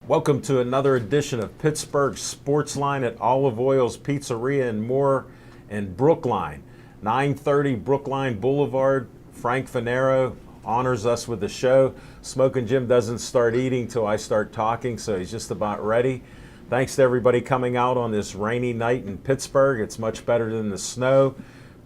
Welcome to another edition of Pittsburgh Sportsline at Olive Oil's Pizzeria and More in Brookline. 930 Brookline Boulevard. Frank Fanero honors us with the show. Smoking Jim doesn't start eating till I start talking, so he's just about ready. Thanks to everybody coming out on this rainy night in Pittsburgh. It's much better than the snow,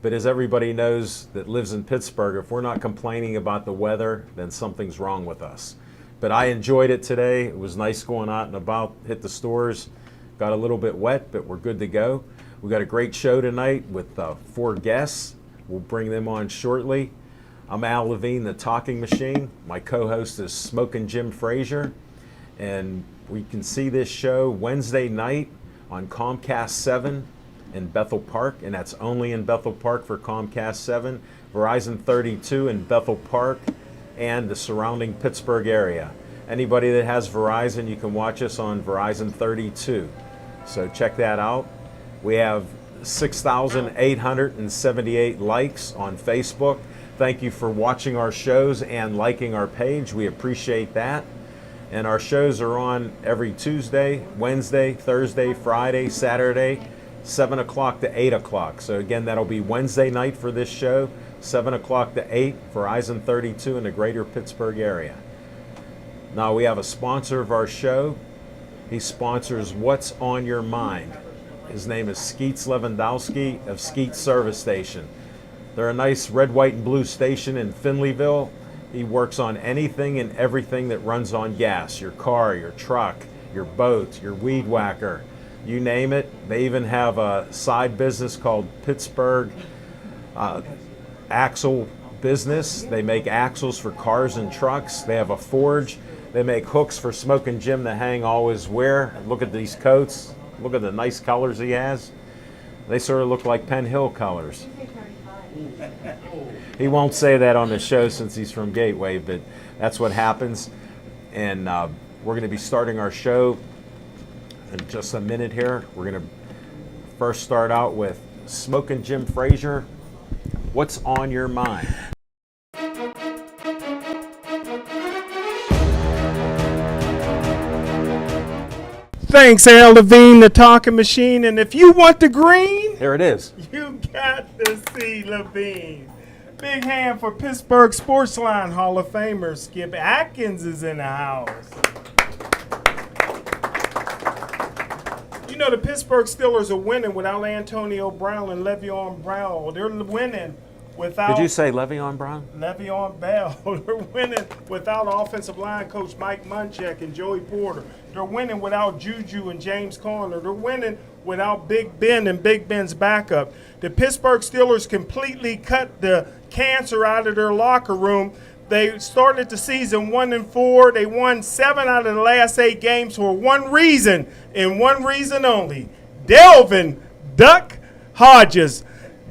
but as everybody knows that lives in Pittsburgh, if we're not complaining about the weather, then something's wrong with us. But I enjoyed it today. It was nice going out and about, hit the stores. Got a little bit wet, but we're good to go. We got a great show tonight with 4 guests. We'll bring them on shortly. I'm Al Levine, the Talking Machine. My co-host is Smoking Jim Frazier. And we can see this show Wednesday night on Comcast 7 in Bethel Park, and that's only in Bethel Park for Comcast 7. Verizon 32 in Bethel Park and the surrounding Pittsburgh area. Anybody that has Verizon, you can watch us on Verizon 32. So check that out. We have 6,878 likes on Facebook. Thank you for watching our shows and liking our page. We appreciate that. And our shows are on every Tuesday, Wednesday, Thursday, Friday, Saturday, 7 o'clock to 8 o'clock. So again, that'll be Wednesday night for this show, 7 o'clock to 8, Verizon 32 in the greater Pittsburgh area. Now we have a sponsor of our show. He sponsors What's on Your Mind. His name is Skeets Lewandowski of Skeets Service Station. They're a nice red, white, and blue station in Finleyville. He works on anything and everything that runs on gas. Your car, your truck, your boat, your weed whacker, you name it. They even have a side business called Pittsburgh Axle Business. They make axles for cars and trucks. They have a forge. They make hooks for Smoking Jim to hang all his wear. Look at these coats. Look at the nice colors he has. They sort of look like Penn Hill colors. He won't say that on the show since he's from Gateway, but that's what happens. And we're going to be starting our show in just a minute here. We're going to first start out with Smoking Jim Frazier. What's on your mind? Thanks, Al Levine, the Talking Machine. And if you want the green, Here it is. you got to see Levine. Big hand for Pittsburgh Sportsline Hall of Famer Skip Atkins is in the house. You know, the Pittsburgh Steelers are winning without Antonio Brown and Le'Veon Bell. They're winning without... Did you say Le'Veon Brown? Le'Veon Bell. They're winning without offensive line coach Mike Munchak and Joey Porter. They're winning without Juju and James Conner. They're winning without Big Ben and Big Ben's backup. The Pittsburgh Steelers completely cut the cancer out of their locker room. They started the season 1-4. They won 7 out of the last 8 games for one reason, and one reason only. Delvin Duck Hodges.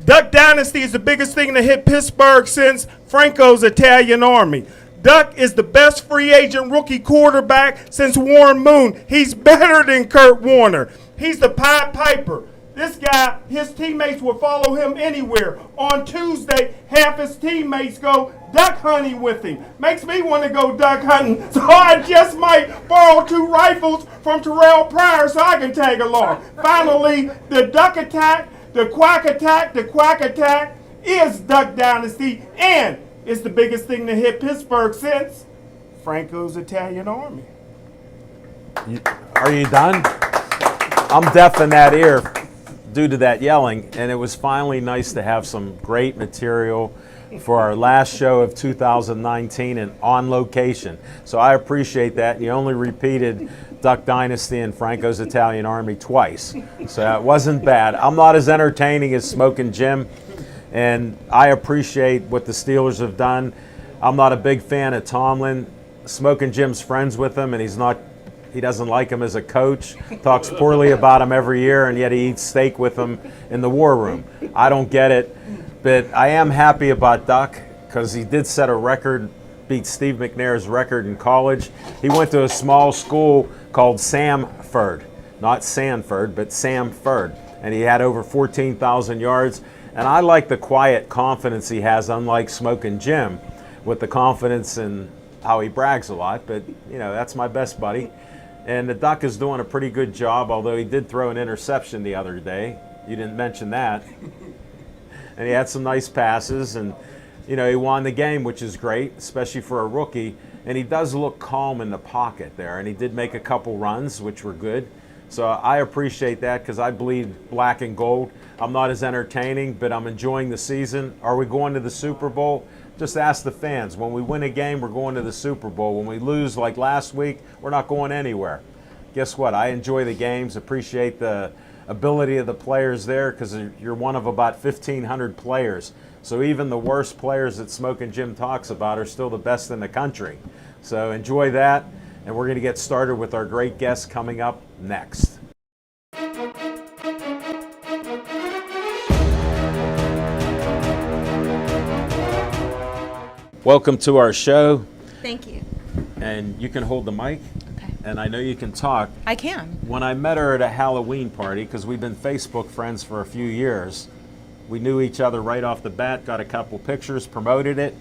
Duck Dynasty is the biggest thing to hit Pittsburgh since Franco's Italian Army. Duck is the best free agent rookie quarterback since Warren Moon. He's better than Kurt Warner. He's the Pied Piper. This guy, his teammates will follow him anywhere. On Tuesday, half his teammates go duck hunting with him. Makes me want to go duck hunting, so I just might borrow 2 rifles from Terrell Pryor so I can tag along. Finally, the duck attack, the quack attack is Duck Dynasty, and it's the biggest thing to hit Pittsburgh since Franco's Italian Army. Are you done? I'm deaf in that ear due to that yelling, and it was finally nice to have some great material for our last show of 2019 and on location. So I appreciate that. You only repeated Duck Dynasty and Franco's Italian Army twice, so it wasn't bad. I'm not as entertaining as Smoking Jim, and I appreciate what the Steelers have done. I'm not a big fan of Tomlin. Smoking Jim's friends with him, and he doesn't like him as a coach, talks poorly about him every year, and yet he eats steak with him in the war room. I don't get it, but I am happy about Duck because he did set a record, beat Steve McNair's record in college. He went to a small school called Samford, not Sanford, but Samford, and he had over 14,000 yards. And I like the quiet confidence he has, unlike Smoking Jim, with the confidence and how he brags a lot. But, you know, that's my best buddy. And the Duck is doing a pretty good job, although he did throw an interception the other day. You didn't mention that. And he had some nice passes, and he won the game, which is great, especially for a rookie. And he does look calm in the pocket there, and he did make a couple runs, which were good. So I appreciate that because I bleed black and gold. I'm not as entertaining, but I'm enjoying the season. Are we going to the Super Bowl? Just ask the fans. When we win a game, we're going to the Super Bowl. When we lose, like last week, we're not going anywhere. Guess what? I enjoy the games, appreciate the ability of the players there because you're one of about 1,500 players. So even the worst players that Smokin' Jim talks about are still the best in the country. So enjoy that, and we're going to get started with our great guest coming up next. Welcome to our show. Thank you. And you can hold the mic. Okay. And I know you can talk. I can. When I met her at a Halloween party, because we've been Facebook friends for a few years, we knew each other right off the bat, got a couple pictures, promoted it.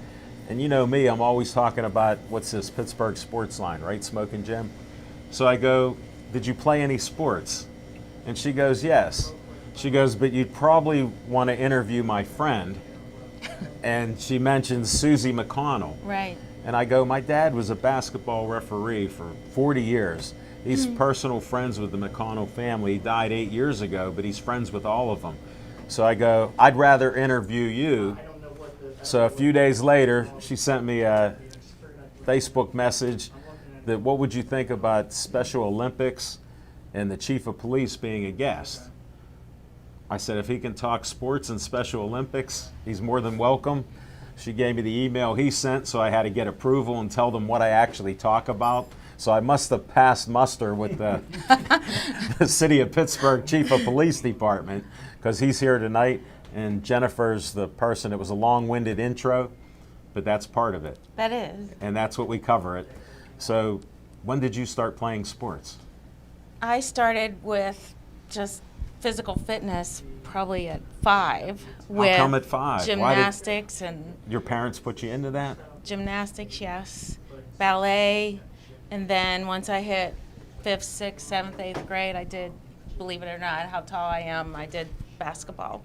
And you know me, I'm always talking about, what's this, Pittsburgh Sportsline, right, Smokin' Jim? So I go, did you play any sports? And she goes, yes. She goes, but you'd probably want to interview my friend. And she mentions Susie McConnell. Right. And I go, my dad was a basketball referee for 40 years. He's personal friends with the McConnell family. He died 8 years ago, but he's friends with all of them. So I go, I'd rather interview you. So a few days later, she sent me a Facebook message that what would you think about Special Olympics and the chief of police being a guest? I said, if he can talk sports and Special Olympics, he's more than welcome. She gave me the email he sent, so I had to get approval and tell them what I actually talk about. So I must have passed muster with the, the City of Pittsburgh Chief of Police Department, because he's here tonight, and Jennifer's the person. It was a long-winded intro, but that's part of it. That is. And that's what we cover it. So when did you start playing sports? I started with just physical fitness probably at 5. With come at 5? Gymnastics and Your parents put you into that? gymnastics, yes. Ballet. And then once I hit 5th, 6th, 7th, 8th grade, I did, believe it or not, how tall I am, I did basketball.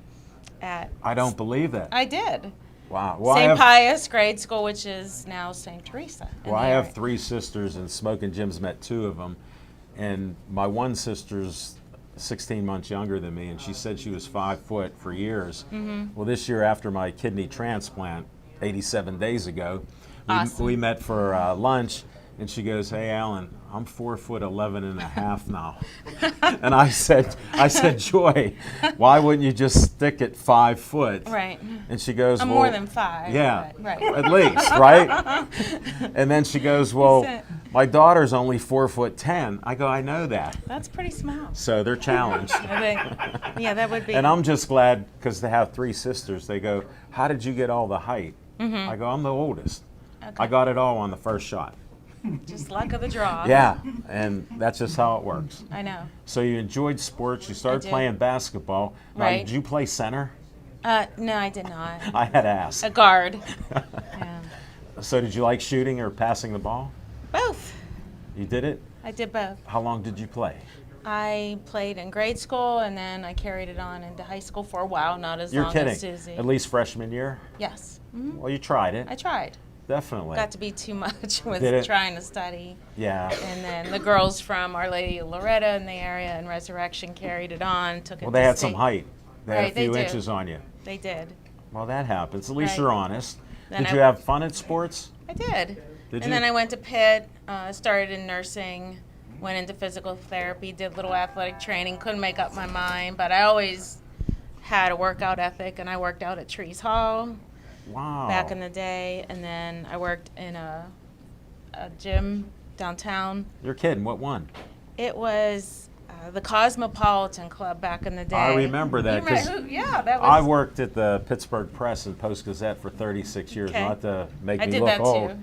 I don't believe that. I did. Wow. Well, St. Pius grade school, which is now St. Teresa. Well, I have 3 sisters, and Smokin' Jim's met 2 of them. And my one sister's 16 months younger than me, and she said she was 5 foot for years. Well, this year after my kidney transplant, 87 days ago, we met for lunch, and she goes, hey, Alan, I'm 4'11" and a half now. And I said, Joy, why wouldn't you just stick at 5 foot? Right. And she goes, I'm well, more than 5. yeah, but, right. at least, right? And then she goes, well, my daughter's only 4'10". I go, I know that. That's pretty small. So they're challenged. I think, yeah, that would be. And I'm just glad because they have 3 sisters. They go, how did you get all the height? I go, I'm the oldest. Okay. I got it all on the first shot. Just luck of the draw. Yeah, and that's just how it works. I know. So you enjoyed sports. You started did. playing basketball. Now, Right. did you play center? No, I did not. I had to ask. A guard. Yeah. So did you like shooting or passing the ball? Both. You did it? I did both. How long did you play? I played in grade school, and then I carried it on into high school for a while, not as You're long kidding. as Susie. At least freshman year? Yes. Well, you tried it. I tried. Definitely. Got to be too much with Did it? trying to study. Yeah. And then the girls from Our Lady of Loretta in the area and Resurrection carried it on, took it Well, to they had some state. height. They had Right, a they few do. inches on you. They did. Well, that happens. At least Right. you're honest. Then Did you have fun at sports? I did. Did and you? then I went to Pitt, started in nursing, went into physical therapy, did little athletic training, couldn't make up my mind, but I always had a workout ethic, and I worked out at Trees Hall Wow. back in the day, and then I worked in a gym downtown. You're kidding. What one? It was the Cosmopolitan Club back in the day. I remember that. You remember 'cause who- yeah, that was. I worked at the Pittsburgh Press and Post-Gazette for 36 years, Okay. not to make I me did look that old. too.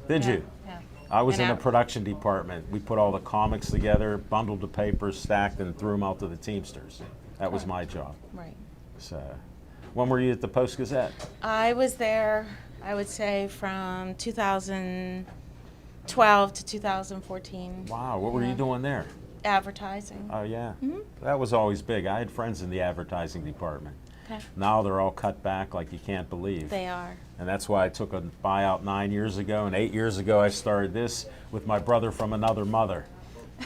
Did Yeah, you? Yeah. I was And in the production department. We put all the comics together, bundled the papers, stacked, and threw them out to the Teamsters. That was my job. Right. So, when were you at the Post-Gazette? I was there, I would say, from 2000. 12 to 2014. Wow, what were you doing there? Advertising. Oh, yeah. That was always big. I had friends in the advertising department. Okay. Now they're all cut back like you can't believe. They are. And that's why I took a buyout 9 years ago, and 8 years ago I started this with my brother from another mother.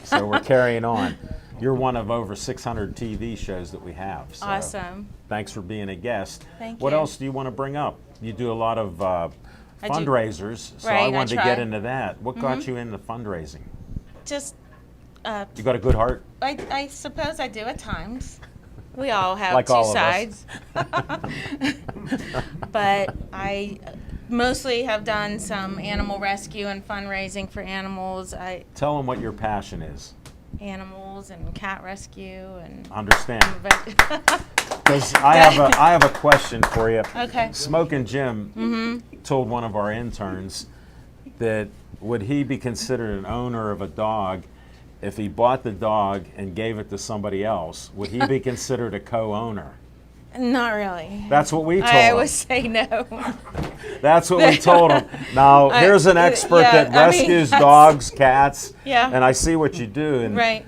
So we're carrying on. You're one of over 600 TV shows that we have. So Awesome. thanks for being a guest. Thank What you. else do you want to bring up? You do a lot of fundraisers, so Right, I I wanted to try. get into that. What got you into fundraising? Just, You got a good heart? I suppose I do at times. We all have Like two all of us. sides. But I mostly have done some animal rescue and fundraising for animals. Tell them what your passion is. Animals and cat rescue and. Understand? Because I have a question for you. Okay. Smoking Jim told one of our interns that would he be considered an owner of a dog if he bought the dog and gave it to somebody else? Would he be considered a co-owner? Not really. That's what we told I him. would say no. That's what we told him. Now, here's an expert yeah, that I mean, rescues that's- dogs, cats, Yeah. and I see what you do. And Right.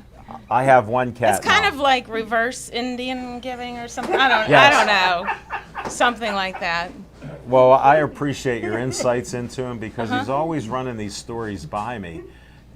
I have one cat It's kind now. of like reverse Indian giving or something. I don't Yes. know. Something like that. Well, I appreciate your insights into him because he's always running these stories by me.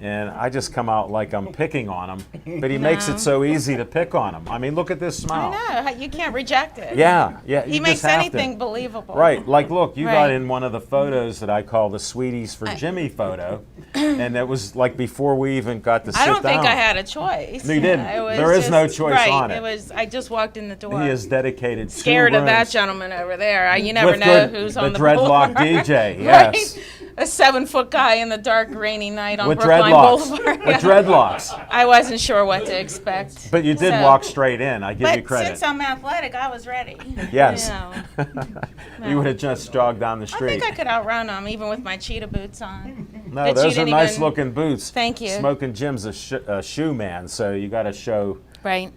And I just come out like I'm picking on him, but he makes it so easy to pick on him. I mean, look at this smile. I know. You can't reject it. Yeah. He you makes just have to. anything believable. Right, like look, you got Right. in one of the photos that I call the Sweeties for Jimmy photo, and that was like before we even got to sit I don't think down. I had a choice. No, you didn't. It was There is no choice right, on it. It was. I just walked in the door. He is dedicated to Scared of that gentleman over there. You never With know good- who's the on the dreadlock boulevard. DJ, yes. Right? A 7-foot guy in the dark, rainy night on with Brookline dreadlocks. Boulevard. With dreadlocks. I wasn't sure what to expect. But you did So- walk straight in. I give you But credit. since I'm athletic, I was ready. Yes. You know. You would have just jogged down the I street. think I could outrun him even with my cheetah boots on. No, But you those are didn't nice even- looking boots. Thank you. Smoking Jim's a shoe man, so you got to show. Right.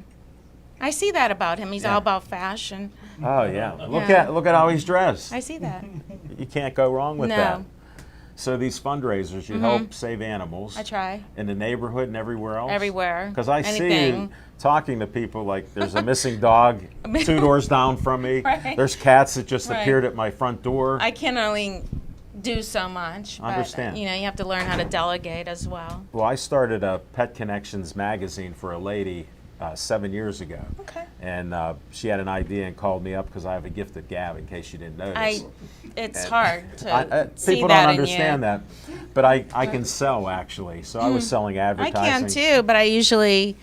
I see that about him. He's Yeah. all about fashion. Oh yeah, look Yeah. at how he's dressed. I see that. You can't go wrong with No. that. So these fundraisers, you help save animals. I try. In the neighborhood and everywhere else. Everywhere. Because I see you Anything. talking to people like there's a missing dog 2 doors down from me. Right. There's cats that just Right. appeared at my front door. I can only do so much. But, Understand. you know, you have to learn how to delegate as well. Well, I started a Pet Connections magazine for a lady 7 years ago. Okay. And she had an idea and called me up because I have a gifted gab, in case you didn't notice. It's And hard to see people that don't in understand you. that. But I can sell, actually. So I was selling I advertising. can too, but I usually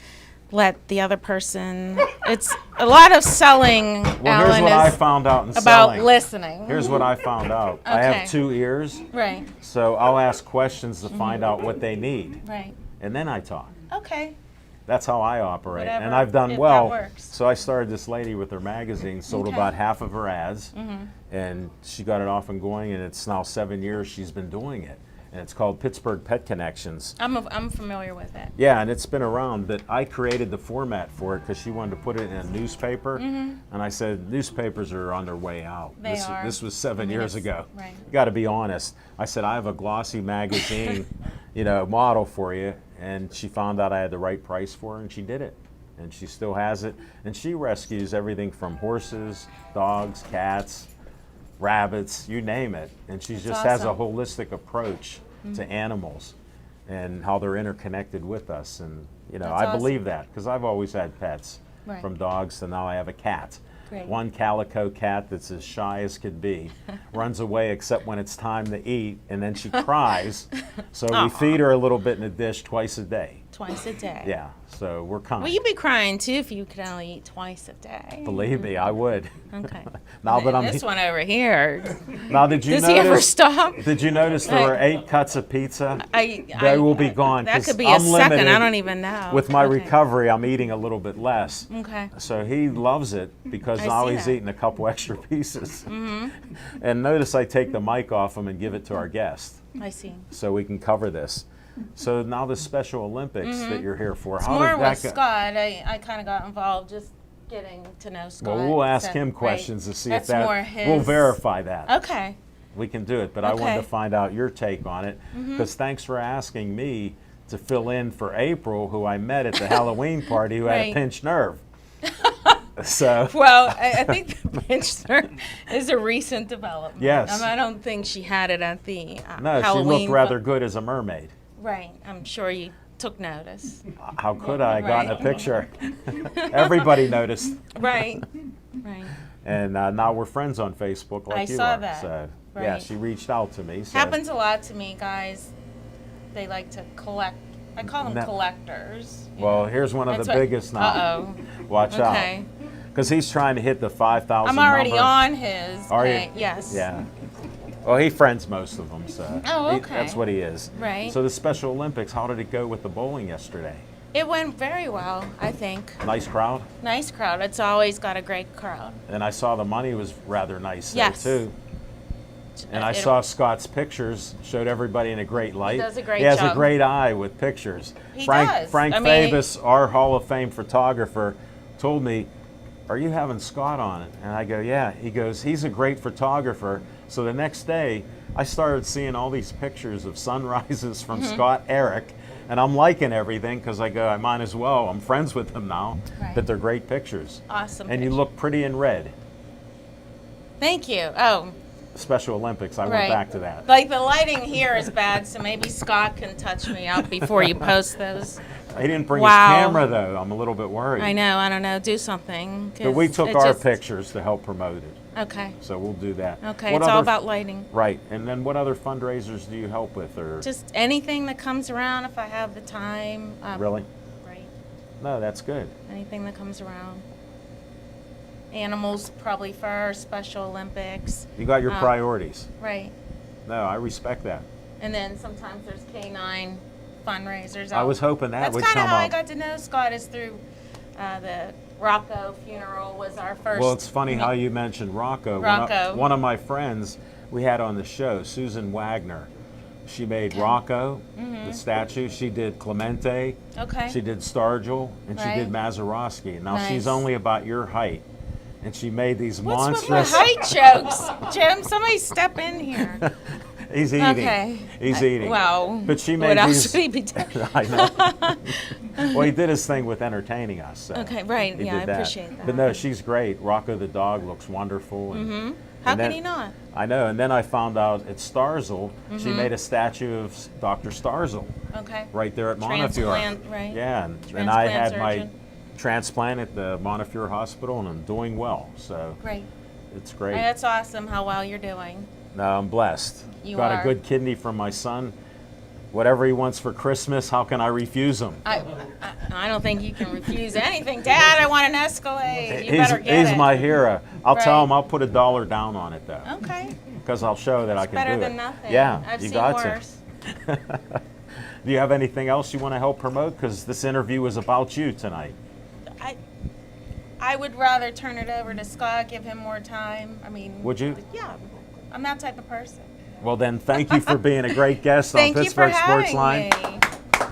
let the other person. It's a lot of selling. Well, here's Alan, what I is found out in about selling. listening. Here's what I found out. I Okay. have 2 ears, Right. so I'll ask questions to find out what they need. Right. And then I talk. Okay. That's how I operate. Whatever, And I've done if well. that works. So I started this lady with her magazine, sold Okay. Mm-hmm. about half of her ads, and she got it off and going, and it's now 7 years she's been doing it. And it's called Pittsburgh Pet Connections. I'm familiar with it. Yeah, and it's been around, but I created the format for it because she wanted to put it in a newspaper. And I said, newspapers are on their way out. Mm-hmm. They are. This was 7 years it's- ago. right. You got to be honest. I said, I have a glossy magazine, model for you. And she found out I had the right price for her, and she did it. And she still has it. And she rescues everything from horses, dogs, cats, rabbits, you name it. And she just has a awesome. holistic approach to animals and how they're interconnected with us. And, That's I awesome. believe that because I've always had pets, Right. from dogs to now I have a cat. Great. One calico cat that's as shy as could be, runs away except when it's time to eat, and then she cries. So we feed her a little bit in a dish twice a day. Twice a day. Yeah, so we're kind. Well, you'd be crying too if you could only eat twice a day. Believe me, I would. Okay. Now that I'm This one over here. now, did you Does notice? he ever stop? Did you notice there were 8 cuts of pizza? They will be gone. That 'cause could be I'm a second. I limited. don't even know. With my Okay. recovery, I'm eating a little bit less. Okay. So he loves it because I now see he's that. eating a couple extra pieces. And notice I take the mic off him and give it to our guest I see. so we can cover this. So now the Special Olympics that you're here for, It's how more did with that go? Scott. I kind of got involved just getting to know Scott. Well, we'll ask So, him right. questions to see That's if that more his. we'll verify that. Okay. We can do it, but I wanted Okay. to find out your take on it, because thanks for asking me to fill in for April, who I met at the Halloween party, who had a Right. pinched nerve. So, Well, I think the pinch nerve is a recent development. Yes. I don't think she had it at the no, Halloween. she looked rather good as a mermaid. Right. I'm sure you took notice. How could I? Got in a Right. picture. Everybody noticed. Right. Right. And now we're friends on Facebook like I you saw are. that. So, yeah, Right. she reached out to me. So. Happens a lot to me, guys. They like to collect. I call them No. collectors. you Well, know. here's one of That's the what- biggest now. Uh-oh. Watch Okay. out. Because he's trying to hit the 5,000 I'm already number. on his. Are you? page. Yes. Yeah. Well, he friends most of them, so Oh, okay. that's what he is. Right. So the Special Olympics, how did it go with the bowling yesterday? It went very well, I think. Nice crowd? Nice crowd. It's always got a great crowd. And I saw the money was rather nice there, Yes. too. And I It- saw Scott's pictures, showed everybody in a great light. does a great He has a job. great eye with pictures. He Frank does. Frank I mean- Fabus, our Hall of Fame photographer, told me, "Are you having Scott on it?" And I go, "Yeah." He goes, "He's a great photographer." So the next day, I started seeing all these pictures of sunrises from Mm-hmm. Scott Eric, and I'm liking everything because I go, I might as well. I'm friends with him now, Right. but they're great pictures. Awesome. And you picture. look pretty in red. Thank you. Oh, Special Olympics, I went right. back to that. Like the lighting here is bad, so maybe Scott can touch me up before you post those. He didn't bring Wow. his camera though. I'm a little bit worried. I know. I don't know. Do something. But we 'cause took it our just- pictures to help promote it, Okay. so we'll do that. Okay. What It's all other- about lighting. Right, and then what other fundraisers do you help with, or Just anything that comes around if I have the time. really? Right. No, that's good. Anything that comes around. Animals probably first. Special Olympics. You got your Um, priorities. Right. No, I respect that. And then sometimes there's canine fundraisers. I was hoping that That's would kind of come how I up. got to know Scott is through the Rocco funeral was our first. Well, it's funny how you mentioned Rocco. Rocco. One of my friends we had on the show, Susan Wagner. She made Rocco, the statue. She did Clemente. Okay. She did Stargell, and she did Right. Mazeroski. Now she's Nice. only about your height, and she made these What's monstrous. with my height jokes? Jim, somebody step in here. He's eating. Okay. He's eating. Wow. But she made What else these. would he be doing? I know. Well, he did his thing with entertaining us. So Okay, right. he Yeah, did I appreciate that. But no, she's great. Rocco the dog looks wonderful. And, How and can then- he not? I know. And then I found out at Starzl, she Mm-hmm. made a statue of Dr. Starzl Okay. right there at Montefiore. Transplant, right. Yeah, and I had Transplant my surgeon. transplant at the Montefiore Hospital, and I'm doing well. So Great. it's great. That's awesome how well you're doing. No, I'm blessed. You Got are. a good kidney from my son. Whatever he wants for Christmas, how can I refuse him? I don't think you can refuse anything. Dad, I want an Escalade. You better get he's it. my hero. I'll tell Right. him I'll put $1 down on it though, Okay. because I'll show that I can Better do than it. nothing. Yeah, I've you seen got worse. to. Do you have anything else you want to help promote? Because this interview is about you tonight. I would rather turn it over to Scott, give him more time. I mean, Would you? Yeah, I'm that type of person. Well then, thank you for being a great guest on Thank you for Pittsburgh having Sportsline. me.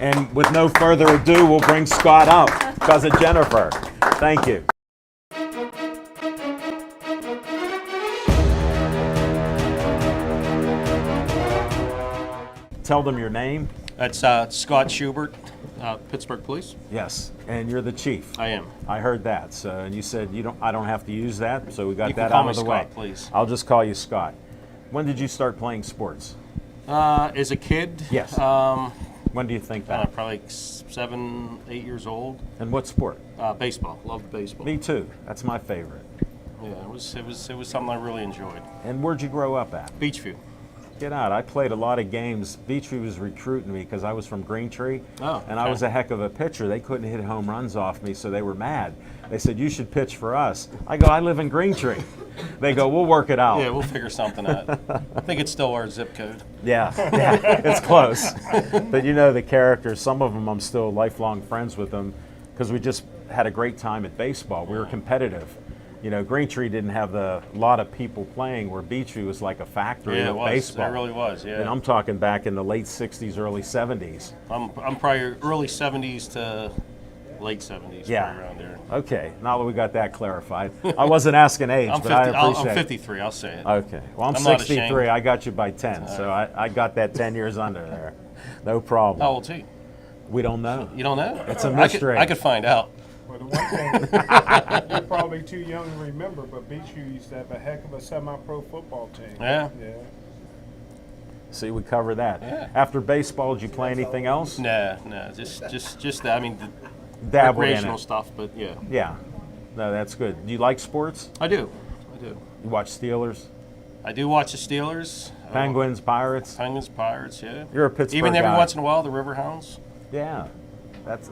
And with no further ado, we'll bring Scott up because of Jennifer. Thank you. Tell them your name. That's Scott Schubert, Pittsburgh Police. Yes, and you're the chief. I am. I heard that. So, and you said I don't have to use that, so we got You can that call out me of the Scott, way. please. I'll just call you Scott. When did you start playing sports? As a kid, Yes. When do you think that? probably like 7, 8 years old. And what sport? Baseball. Loved baseball. Me too. That's my favorite. Yeah, it was something I really enjoyed. And where'd you grow up at? Beachview. Get out. I played a lot of games. Beachview was recruiting me because I was from Greentree, Oh, and I okay. was a heck of a pitcher. They couldn't hit home runs off me, so they were mad. They said, "You should pitch for us." I go, "I live in Greentree." They go, "We'll work it out." Yeah, we'll figure something out. I think it's still our zip code. Yeah, it's close. But you know the characters. Some of them I'm still lifelong friends with them because we just had a great time at baseball. We were competitive. You know, Greentree didn't have a lot of people playing, where Beachview was like a factory Yeah, it of was. baseball. It really was. Yeah. And I'm talking back in the late '60s, early '70s. I'm probably early 70s to late 70s, Yeah. right around there. Okay, now that we got that clarified. I wasn't asking age, I'm but I 50, appreciate I'm it. 53, I'll say it. Okay, well, I'm I'm not 63. ashamed. I got you by 10, so I got that 10 years under there. No problem. How old's he? We don't know. You don't know? It's a I mystery. could find out. Well, the one thing, you're probably too young to remember, but BCU used to have a heck of a semi-pro football team. Yeah. Yeah. See, we cover that. Yeah. After baseball, did you play anything else? Nah, just that. I mean, the Dabbled in recreational it. stuff, but yeah. Yeah. No, that's good. Do you like sports? I do. You watch Steelers, I do watch the Steelers. Penguins, Pirates? Penguins, Pirates, yeah. You're a Pittsburgh Even every guy. once in a while, the Riverhounds. Yeah.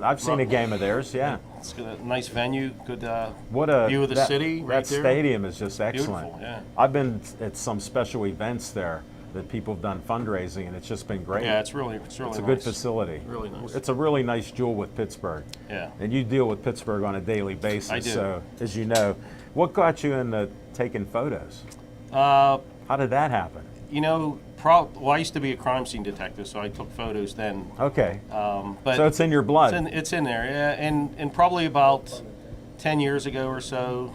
I've seen a game of theirs, yeah. It's got a nice venue, good What a view of the city right that there. stadium is just excellent. Beautiful, yeah. I've been at some special events there that people have done fundraising, and it's just been great. Yeah, it's really It's a nice. good facility. Really nice. It's a really nice jewel with Pittsburgh. Yeah. And you deal with Pittsburgh on a daily basis. I do. So, as you know, what got you into taking photos? Uh, How did that happen? you know, well, I used to be a crime scene detective, so I took photos then. Okay. But So it's in your blood. It's in there, yeah. And probably about 10 years ago or so,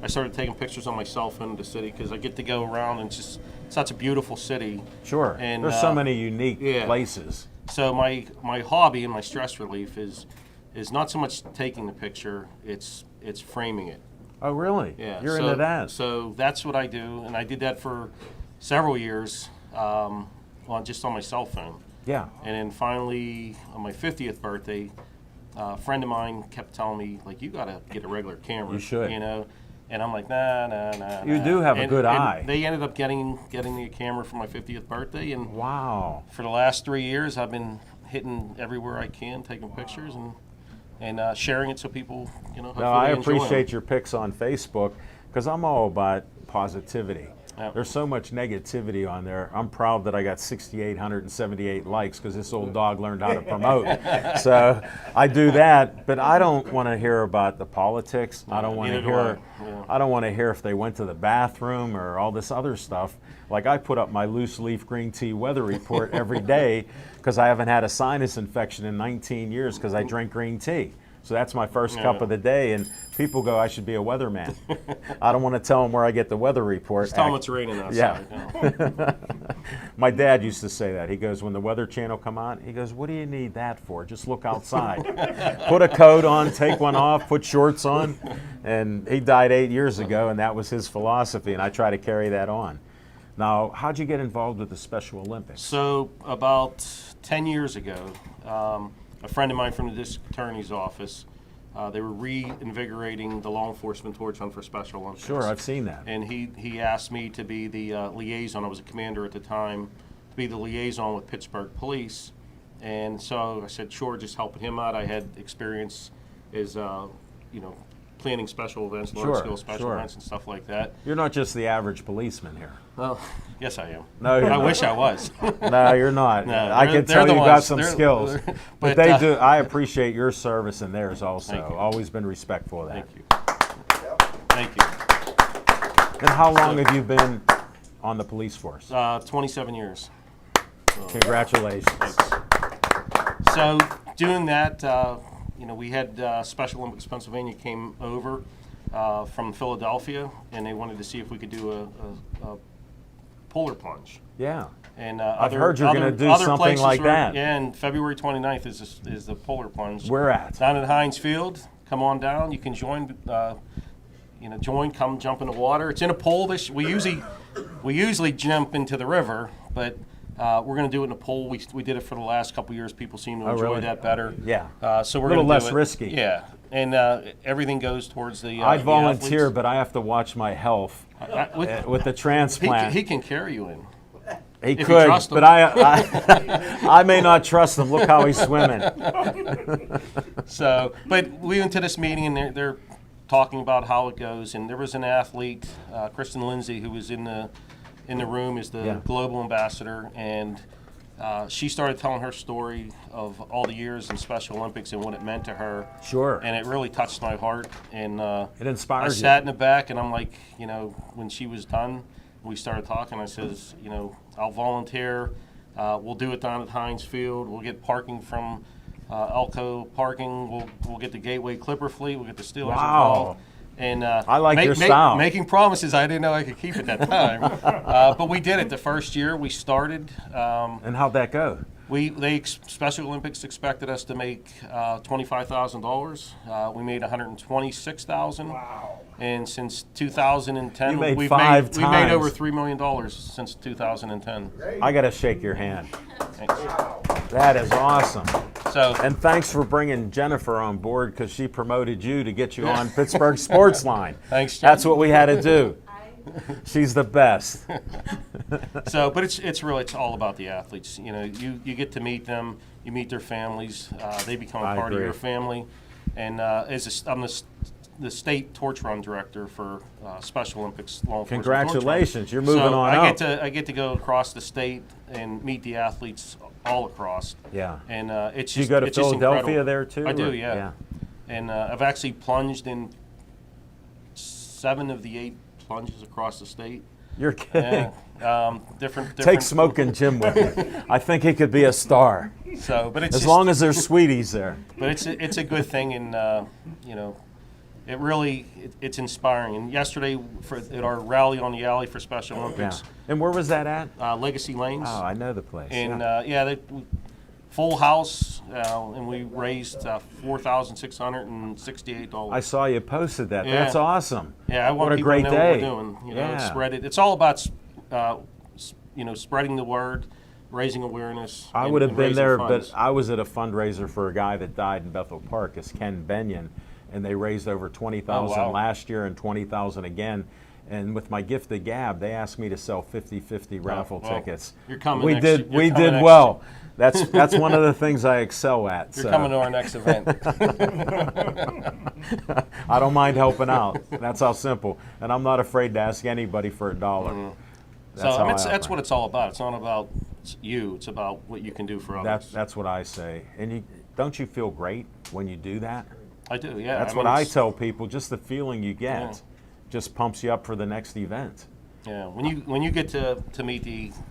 I started taking pictures on my cell phone of the city because I get to go around and it's just such a beautiful city. Sure. And, There's so many unique yeah. places. So my hobby and my stress relief is not so much taking the picture, it's framing it. Oh, really? Yeah. You're so, into that. So that's what I do, and I did that for several years, just on my cell phone. Yeah. And then finally, on my 50th birthday, a friend of mine kept telling me, like, you got to get a regular camera. You should. You know? And I'm like, nah. You do have a good eye. They ended up getting me a camera for my 50th birthday, and Wow. for the last 3 years, I've been hitting everywhere I can, taking pictures and sharing it so people, hopefully No, I enjoy 'em. appreciate your pics on Facebook because I'm all about positivity. Yep. There's so much negativity on there. I'm proud that I got 6,878 likes because this old dog learned how to promote. So I do that, but I don't want to hear about the politics. I don't want to neither do hear. I. Yeah. I don't want to hear if they went to the bathroom or all this other stuff. Like I put up my loose leaf green tea weather report every day because I haven't had a sinus infection in 19 years because I drink green tea. So that's my first cup of the day, and people go, I should be a weatherman. I don't want to tell them where I get the weather report. Just tell them it's raining outside. Yeah. My dad used to say that. He goes, when the Weather Channel come on, he goes, what do you need that for? Just look outside. Put a coat on, take one off, put shorts on. And he died 8 years ago, and that was his philosophy, and I try to carry that on. Now, how'd you get involved with the Special Olympics? So about 10 years ago, a friend of mine from the district attorney's office, they were reinvigorating the law enforcement torch hunt for Special Olympics. Sure, I've seen that. And he asked me to be the liaison. I was a commander at the time, to be the liaison with Pittsburgh Police. And so I said, sure, just helping him out. I had experience as, planning special events, large-scale special events and stuff like that. You're not just the average policeman here. Well, yes, I am. No, you're I not. wish I was. No, you're not. No, I they're- can they're tell the you got ones. some They're- skills. they're- But but, they do. I appreciate your service and theirs also. Thank you. Always been respectful of that. Thank you. Thank you. And how long have you been on the police force? 27 years. Congratulations. So doing that, we had Special Olympics Pennsylvania came over from Philadelphia, and they wanted to see if we could do a polar plunge. Yeah. And I've heard you're gonna do something places like that. Yeah, and February 29th is the polar plunge. Where at? Down at Heinz Field. Come on down. You can join. Come jump in the water. It's in a pool. We usually jump into the river, but we're going to do it in a pool. We did it for the last couple of years. People seem to enjoy really? that better. Yeah. So we're A little gonna do less it. risky. Yeah, and everything goes towards the. I the volunteer, athletes. but I have to watch my health With- with the transplant. he can carry you in. He you could, trust him. but I may not trust him. Look how he's swimming. So, but we went to this meeting, and they're talking about how it goes. And there was an athlete, Kristen Lindsay, who was in the room as the Yeah. global ambassador, and she started telling her story of all the years in Special Olympics and what it meant to her. Sure. And it really touched my heart. And It inspires I you. sat in the back, and I'm like, when she was done, we started talking. I says, I'll volunteer. We'll do it down at Heinz Field. We'll get parking from Elko parking. We'll get the Gateway Clipper fleet. We'll get the Steelers Wow. involved. And I like your style. Making promises I didn't know I could keep at that time. But we did it the first year we started. And how'd that go? Special Olympics expected us to make $25,000. We made $126,000. Wow. And since 2010, You made we've five we made times. over $3 million since 2010. I got to shake your hand. Thanks. That is awesome. So, And thanks for bringing Jennifer on board because she promoted you to get you on Pittsburgh Sportsline. Thanks, Jen. That's what we had to do. She's the best. but it's really all about the athletes. You know, you get to meet them, you meet their families, they become a I part of agree. your family. And I'm the state torch run director for Special Olympics Law Enforcement. Congratulations, you're Torch moving Run. on So up. I get to go across the state and meet the athletes all across. Yeah. And it's Do you just, go to it's just Philadelphia incredible. there too? I do, or- yeah. And I've actually plunged in 7 of the 8 plunges across the state. You're kidding. Different. Take Smoking Jim with you. I think he could be a star. So, but it's As just, long as there's sweeties there. But it's a good thing, and you know, it really it's inspiring. And yesterday at our rally on the alley for Special Yeah. Olympics, And where was that at? Legacy Lanes, Oh, I know the place. and yeah. full house, and we raised $4,668. I saw you posted that. Yeah. That's awesome. Yeah, I want What a people great to know day. what we're doing. You know, Yeah. spread it. It's all about spreading the word, raising awareness. I and- would have and been raising there, funds. but I was at a fundraiser for a guy that died in Bethel Park. It's Ken Benyon, and they raised over $20,000 Oh, wow. last year and $20,000 again. And with my gift of gab, they asked me to sell 50-50 raffle well, tickets. you're coming We next- did. you're We coming did next. well. That's one of the things I excel at. You're so. coming to our next event. I don't mind helping out. That's how simple. And I'm not afraid to ask anybody for $1. That's So how I that's operate. what it's all about. It's not about you. It's about what you can do for others. That's what I say. And don't you feel great when you do that? I do. Yeah. That's mean, what I it's- tell people. Just the feeling you get Yeah. just pumps you up for the next event. Yeah. When you get to meet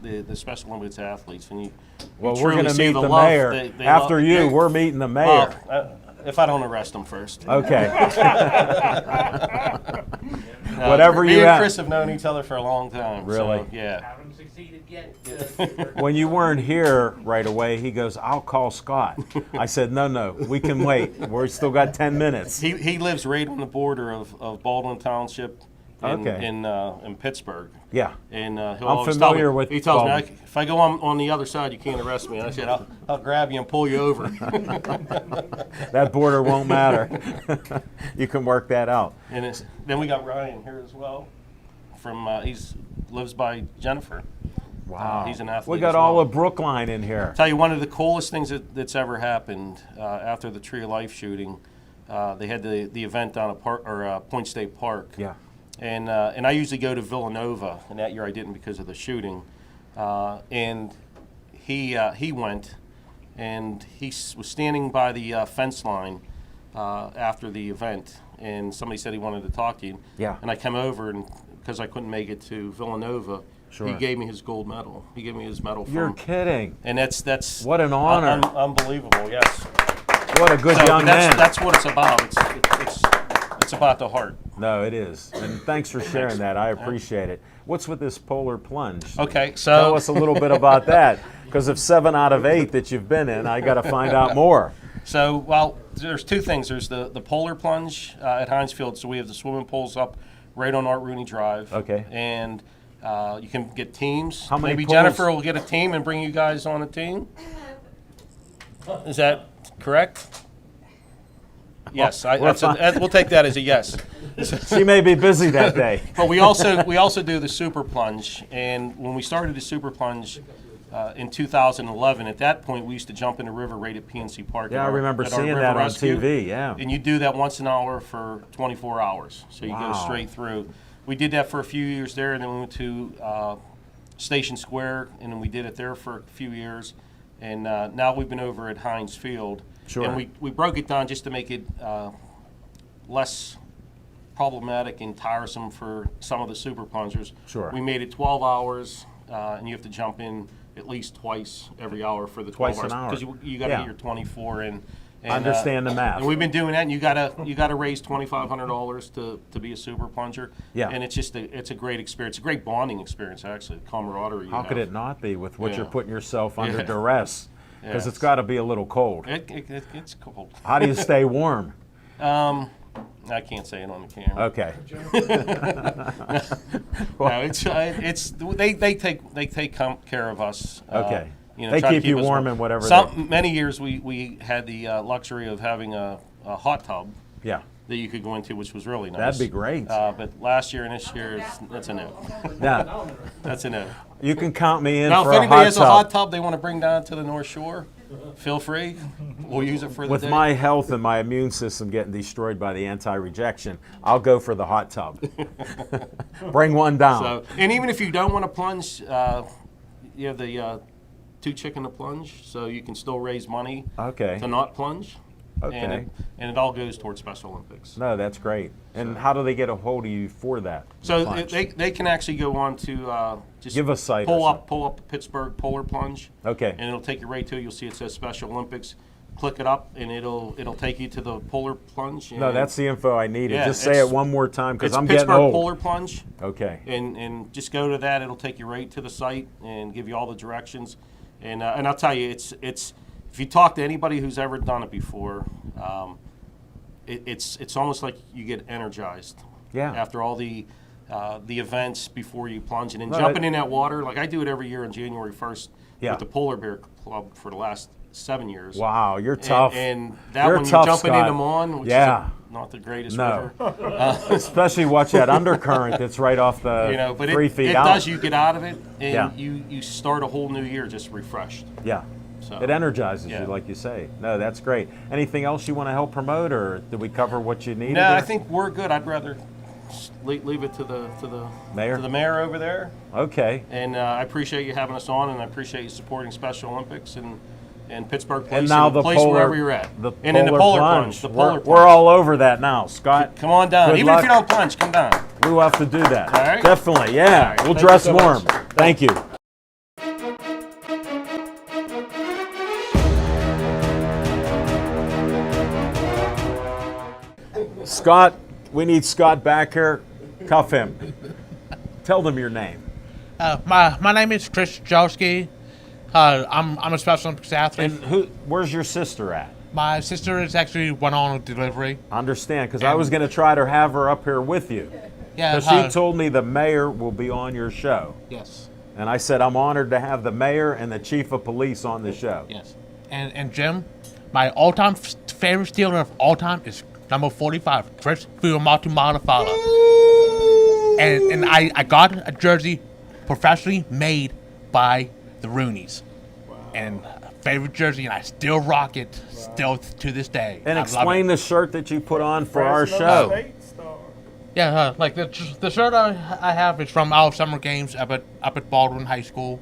the Special Olympics athletes, and you Well, we're truly going to see meet the the love mayor. they After love- you, they- we're meeting the mayor. Well, if I don't arrest them first. Okay. No, Whatever me you and have. Chris have known each other for a long time. Really? So, yeah. Haven't succeeded yet. When you weren't here right away, he goes, "I'll call Scott." I said, "No, we can wait. We've still got 10 minutes." He lives right on the border of Baldwin Township Okay. in Pittsburgh. Yeah. And he'll I'm always tell familiar me, with he tells me, Baldwin. if I go on the other side, you can't arrest me. And I said, I'll grab you and pull you over. That border won't matter. You can work that out. And then we got Ryan here as well. He's lives by Jennifer. Wow. He's an athlete. We got as all well. of Brookline in here. Tell you, one of the coolest things that's ever happened after the Tree of Life shooting. They had the event down at Point State Park. Yeah. And I usually go to Villanova, and that year I didn't because of the shooting. And he went, and he was standing by the fence line after the event, and somebody said he wanted to talk to you. Yeah. And I come over, and because I couldn't make it to Villanova, Sure. he gave me his gold medal. He gave me his medal from. You're kidding. And that's What an honor. unbelievable. Yes. What a good So, young man. that's what it's about. It's about the heart. No, it is. And thanks for sharing that. I appreciate it. What's with this polar plunge? Okay, Tell so us a little bit about that. Because of 7 out of 8 that you've been in, I got to find out more. well, there's 2 things. There's the polar plunge at Heinz Field. So we have the swimming pools up right on Art Rooney Drive. Okay. And you can get teams. How many Maybe pools? Jennifer will get a team and bring you guys on a team. Is that correct? Yes, we're fine. we'll take that as a yes. She may be busy that day. But we also do the super plunge, and when we started the super plunge in 2011, at that point we used to jump in the river right at PNC Park. Yeah, at I our- remember at our seeing river that on rescue. TV, yeah. And you do that once an hour for 24 hours, so you Wow. go straight through. We did that for a few years there, and then we went to Station Square, and then we did it there for a few years, and now we've been over at Heinz Field. Sure. And we broke it down just to make it less problematic and tiresome for some of the super plungers. Sure. We made it 12 hours and you have to jump in at least twice every hour for the 12 Twice an hour. Because you got to Yeah. get your 24 in. And, Understand the math. And we've been doing that, and you gotta raise $2,500 to be a super plunger. Yeah. And it's a great experience, a great bonding experience actually, the camaraderie. How could it not be with what Yeah. you're putting yourself under Yeah. duress? Because Yes. it's got to be a little cold. It's cold. How do you stay warm? I can't say it on the camera. Okay. No, they take care of us. Okay. Try They to keep you us warm and whatever Many years we had the luxury of having a hot tub Yeah. that you could go into, which was really nice. That'd be great. But last year and this year, that's a no. Now, That's a no. you can count me in Now, for if a anybody hot has tub. a hot tub they want to bring down to the North Shore, feel free. We'll use it for the With day. my health and my immune system getting destroyed by the anti-rejection, I'll go for the hot tub. Bring one down. So, and even if you don't want to plunge, you have the 2 chicken to plunge, so you can still raise money Okay. to not plunge. Okay. And it all goes towards Special Olympics. No, that's great. And how do they get a hold of you for that? So plunge? they can actually go on to just Give a site pull or up the Pittsburgh Polar Plunge. Okay. And it'll take you right to it. You'll see it says Special Olympics. Click it up, and it'll take you to the Polar Plunge. No, and that's the info I needed. Yeah, Just say it's- it one more time because it's I'm Pittsburgh getting old. Polar Plunge. Okay. And just go to that. It'll take you right to the site and give you all the directions. And I'll tell you, it's if you talk to anybody who's ever done it before, it's almost like you get energized. Yeah. After all the events before you plunge and then Well, jumping in that water. Like I do it every year on January 1st Yeah. with the Polar Bear Club for the last 7 years. Wow, you're tough. And that You're one, tough, you're jumping Scott. in them on, which Yeah. is not the greatest No. river. Especially watch that undercurrent that's right off the But 3 it feet out. does. You get out of it, and Yeah. you start a whole new year just refreshed. Yeah. So, It energizes yeah. you, like you say. No, that's great. Anything else you want to help promote, or did we cover what you needed? No, there? I think we're good. I'd rather leave it to the Mayor? to the mayor over there. Okay. And I appreciate you having us on, and I appreciate you supporting Special Olympics and Pittsburgh Police And now the place polar, wherever you're at. the and in the polar plunge. The polar we're plunge. all over that now, Scott. Come on down. Good Even luck. if you don't plunge, come down. We will have to do that. All right. Definitely, yeah. All right. We'll Thank dress you so much. warm. Thank you. Scott, we need Scott back here. Cuff him. Tell them your name. My name is Chris Jowski. I'm a Special Olympics athlete. And where's your sister at? My sister is actually went on a delivery. Understand, because I was going to try to have her up here with you. Yeah. Because she told me the mayor will be on your show. Yes. And I said, I'm honored to have the mayor and the chief of police on the show. Yes. And Jim, my all-time favorite Steeler of all time is number 45, Chris Fuamatu. And I got a jersey professionally made by the Roonies. And favorite jersey, and I still rock it still to this day. And I love explain it. the shirt that you put on for our Fresno show. State Star. Yeah, like the shirt I have is from our summer games up at Baldwin High School.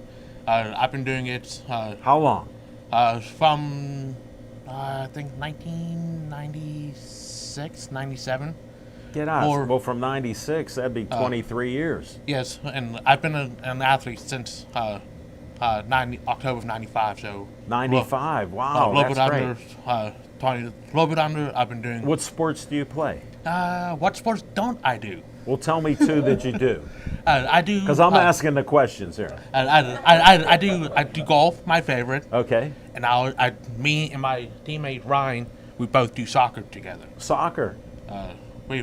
I've been doing it How long? from I think 1996, 97. Get out. Or- Well, from 96, that'd be 23 years. Yes, and I've been an athlete since October of 95. So 95. a Wow, little that's bit great. under 20, a little bit under. I've been doing. What sports do you play? What sports don't I do? Well, tell me two that you do. I do. Because I'm asking the questions here. I do golf, my favorite. Okay. And me and my teammate Ryan, we both do soccer together. Soccer. We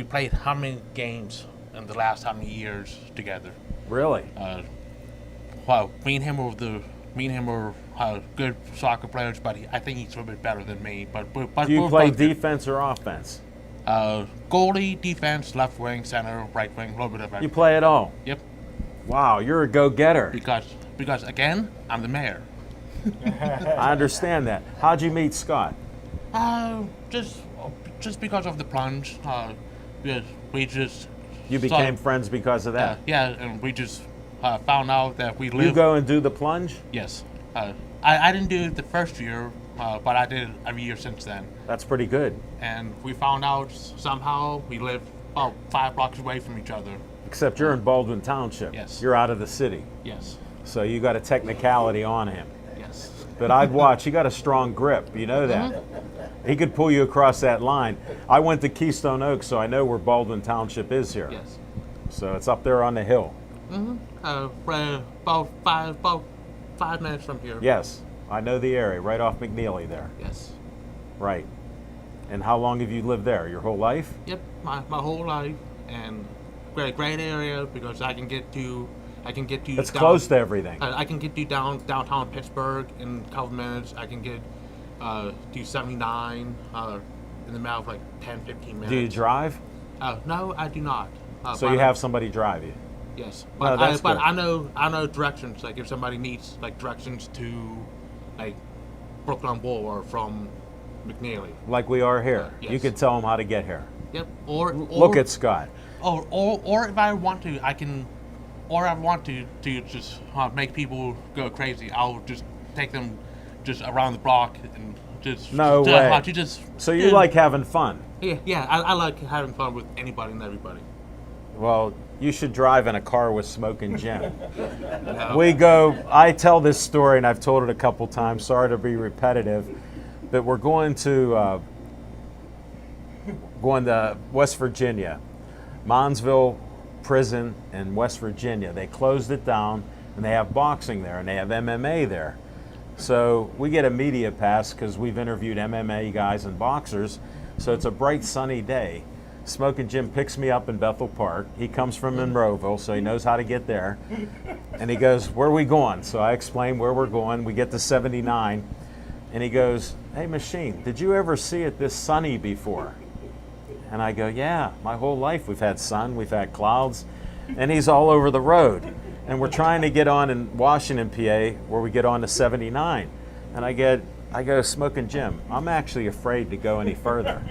played how many games in the last how many years together? Really? Well, me and him were good soccer players, but I think he's a little bit better than me. But Do we're you play both good. defense or offense? Goalie, defense, left wing, center, right wing, a little bit of You everything. play it all. Yep. Wow, you're a go-getter. Because again, I'm the mayor. I understand that. How'd you meet Scott? Just because of the plunge. We just You became friends because of that. yeah, and we just found out that we live. You go and do the plunge? Yes. I didn't do it the first year, but I did it every year since then. That's pretty good. And we found out somehow we live about 5 blocks away from each other. Except you're in Baldwin Township. Yes. You're out of the city. Yes. So you got a technicality on him. Yes. But I'd watch. He got a strong grip. You know that. He could pull you across that line. I went to Keystone Oaks, so I know where Baldwin Township is here. Yes. So it's up there on the hill. About 5 minutes from here. Yes, I know the area, right off McNeely there. Yes. Right. And how long have you lived there? Your whole life? Yep. My whole life, and great area because I can get to. It's close to everything. I can get to downtown Pittsburgh in a couple minutes. I can get to 79 in the matter of like 10, 15 minutes. Do you drive? No, I do not. So you have somebody drive you? Yes, No, but that's good. I know directions. Like if somebody needs like directions to like Brooklyn Boulevard from McNeely. Like we are here. Yes. You could tell them how to get here. Yep. Or Look at Scott. or if I want to, I can. Or I want to just make people go crazy. I'll just take them just around the block and just No to, way. To just So you like having fun? Yeah. I like having fun with anybody and everybody. Well, you should drive in a car with Smoking Jim. No. We go, I tell this story, and I've told it a couple times, sorry to be repetitive, but we're going to West Virginia, Monsville Prison in West Virginia. They closed it down, and they have boxing there, and they have MMA there. So we get a media pass because we've interviewed MMA guys and boxers, so it's a bright sunny day. Smoking Jim picks me up in Bethel Park. He comes from Monroeville, so he knows how to get there. And he goes, where are we going? So I explain where we're going. We get to 79, and he goes, hey, Machine, did you ever see it this sunny before? And I go, yeah, my whole life we've had sun, we've had clouds, and he's all over the road. And we're trying to get on in Washington, PA, where we get on to 79. And I go, Smoking Jim, I'm actually afraid to go any further.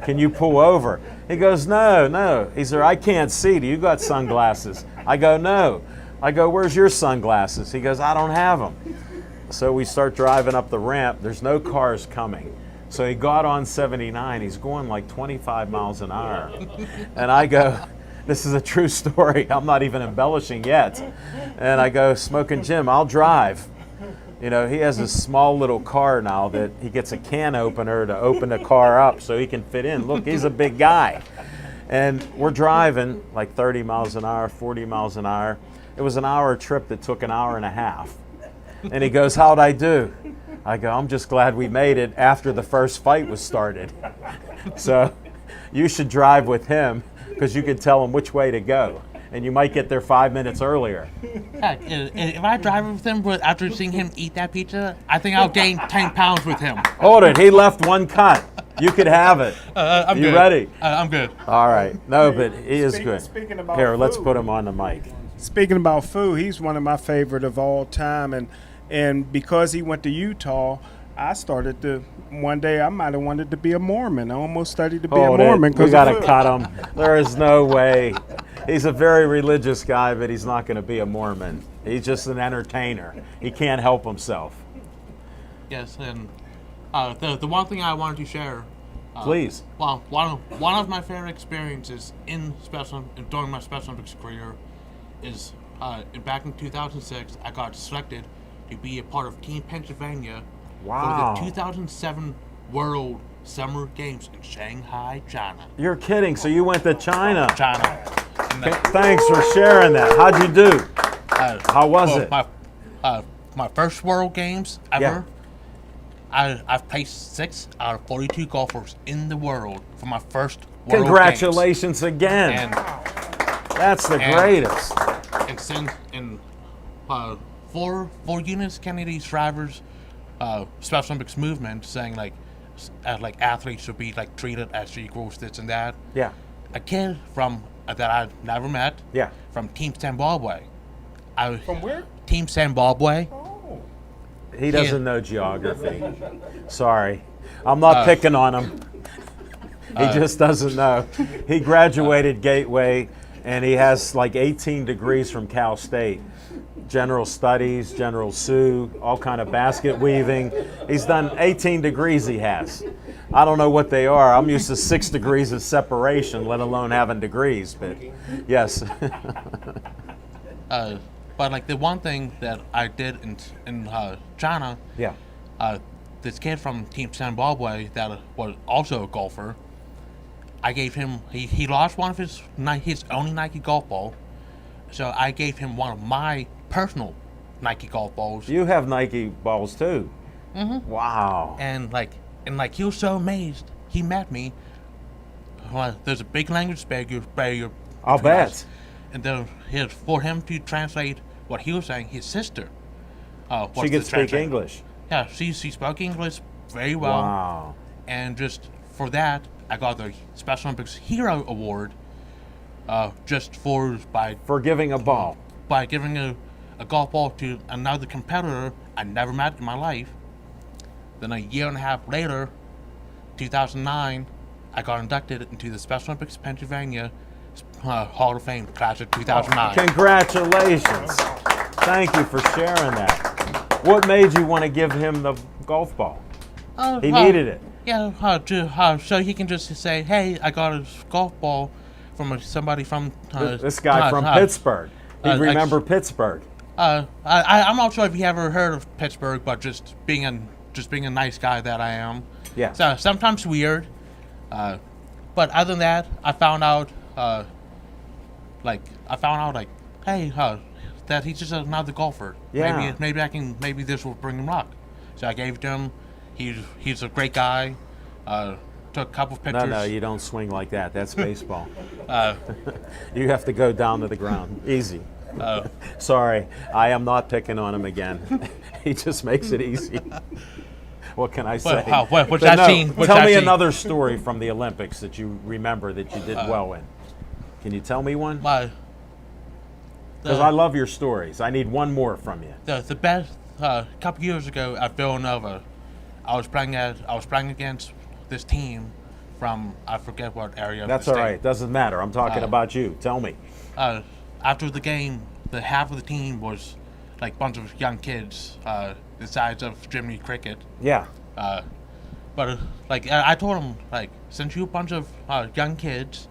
Can you pull over? He goes, no. He said, I can't see. Do you got sunglasses? I go, no. I go, where's your sunglasses? He goes, I don't have them. So we start driving up the ramp. There's no cars coming. So he got on 79. He's going like 25 miles an hour. And I go, this is a true story. I'm not even embellishing yet. And I go, Smoking Jim, I'll drive. You know, he has a small little car now that he gets a can opener to open the car up so he can fit in. Look, he's a big guy. And we're driving like 30 miles an hour, 40 miles an hour. It was an hour trip that took an hour and a half. And he goes, how'd I do? I go, I'm just glad we made it after the first fight was started. So you should drive with him because you can tell him which way to go. And you might get there 5 minutes earlier. Heck, if I drive with him after seeing him eat that pizza, I think I'll gain 10 pounds with him. Hold it. He left one cut. You could have it. I'm You good. ready? I'm good. All right. No, but he is good. Speaking about Here, let's food. put him on the mic. Speaking about food, he's one of my favorite of all time, and because he went to Utah, I started to. One day, I might have wanted to be a Mormon. I almost studied to be a Hold Mormon it. We because got to cut him. There is no way. He's a very religious guy, but he's not going to be a Mormon. He's just an entertainer. He can't help himself. Yes, and the one thing I wanted to share. Please. Well, one of my favorite experiences during my Special Olympics career is back in 2006. I got selected to be a part of Team Pennsylvania Wow. for the 2007 World Summer Games in Shanghai, China. You're kidding. So you went to China. China. And Thanks for sharing that. How'd you do? How was it? My first World Games ever. I've placed 6 out of 42 golfers in the world for my first World Congratulations again. Games. That's the greatest. And since for Eunice Kennedy's drivers, Special Olympics movement saying like athletes should be like treated as equals, this and that. Yeah. A kid from that I've never met. Yeah. From Team Zimbabwe. From where? Team Zimbabwe. Oh, He doesn't know geography. Sorry. I'm not picking on him. He just doesn't know. He graduated Gateway, and he has like 18 degrees from Cal State. general studies, general Sue, all kind of basket weaving. He's done 18 degrees he has. I don't know what they are. I'm used to 6 degrees of separation, let alone having degrees, but yes. But like the one thing that I did in China, Yeah. this kid from Team Zimbabwe that was also a golfer, I gave him, he lost one of his only Nike golf ball, so I gave him one of my personal Nike golf balls. You have Nike balls too. Mm-hmm. Wow. And he was so amazed. He met me. There's a big language barrier. I'll between bet. us. And then for him to translate what he was saying, his sister. She could speak English. Yeah, she spoke English very well. Wow. And just for that, I got the Special Olympics Hero Award. Just for giving a ball. By giving a golf ball to another competitor I never met in my life. Then a year and a half later, 2009, I got inducted into the Special Olympics Pennsylvania Hall of Fame class of 2009. Congratulations. Thank you for sharing that. What made you want to give him the golf ball? He needed it. Yeah, so he can just say, hey, I got a golf ball from somebody from... This guy from Pittsburgh. He'd remember Pittsburgh. I'm not sure if you ever heard of Pittsburgh, but just being a nice guy that I am. Yeah. So sometimes weird, but other than that, I found out, hey, that he's just another golfer. Yeah. Maybe this will bring him luck. So I gave it to him. He's a great guy. Took a couple of pictures. No, you don't swing like that. That's baseball. You have to go down to the ground. Easy. Sorry, I am not picking on him again. He just makes it easy. What can I say? What's that scene? Tell me another story from the Olympics that you remember that you did well in. Can you tell me one? Because I love your stories. I need one more from you. The best couple years ago at Villanova, I was playing against this team from I forget what area. That's of the all state. right. Doesn't matter. I'm talking about you. Tell me. After the game, the half of the team was like a bunch of young kids, the size of Jimmy Cricket. Yeah. But I told them, like, since you a bunch of young kids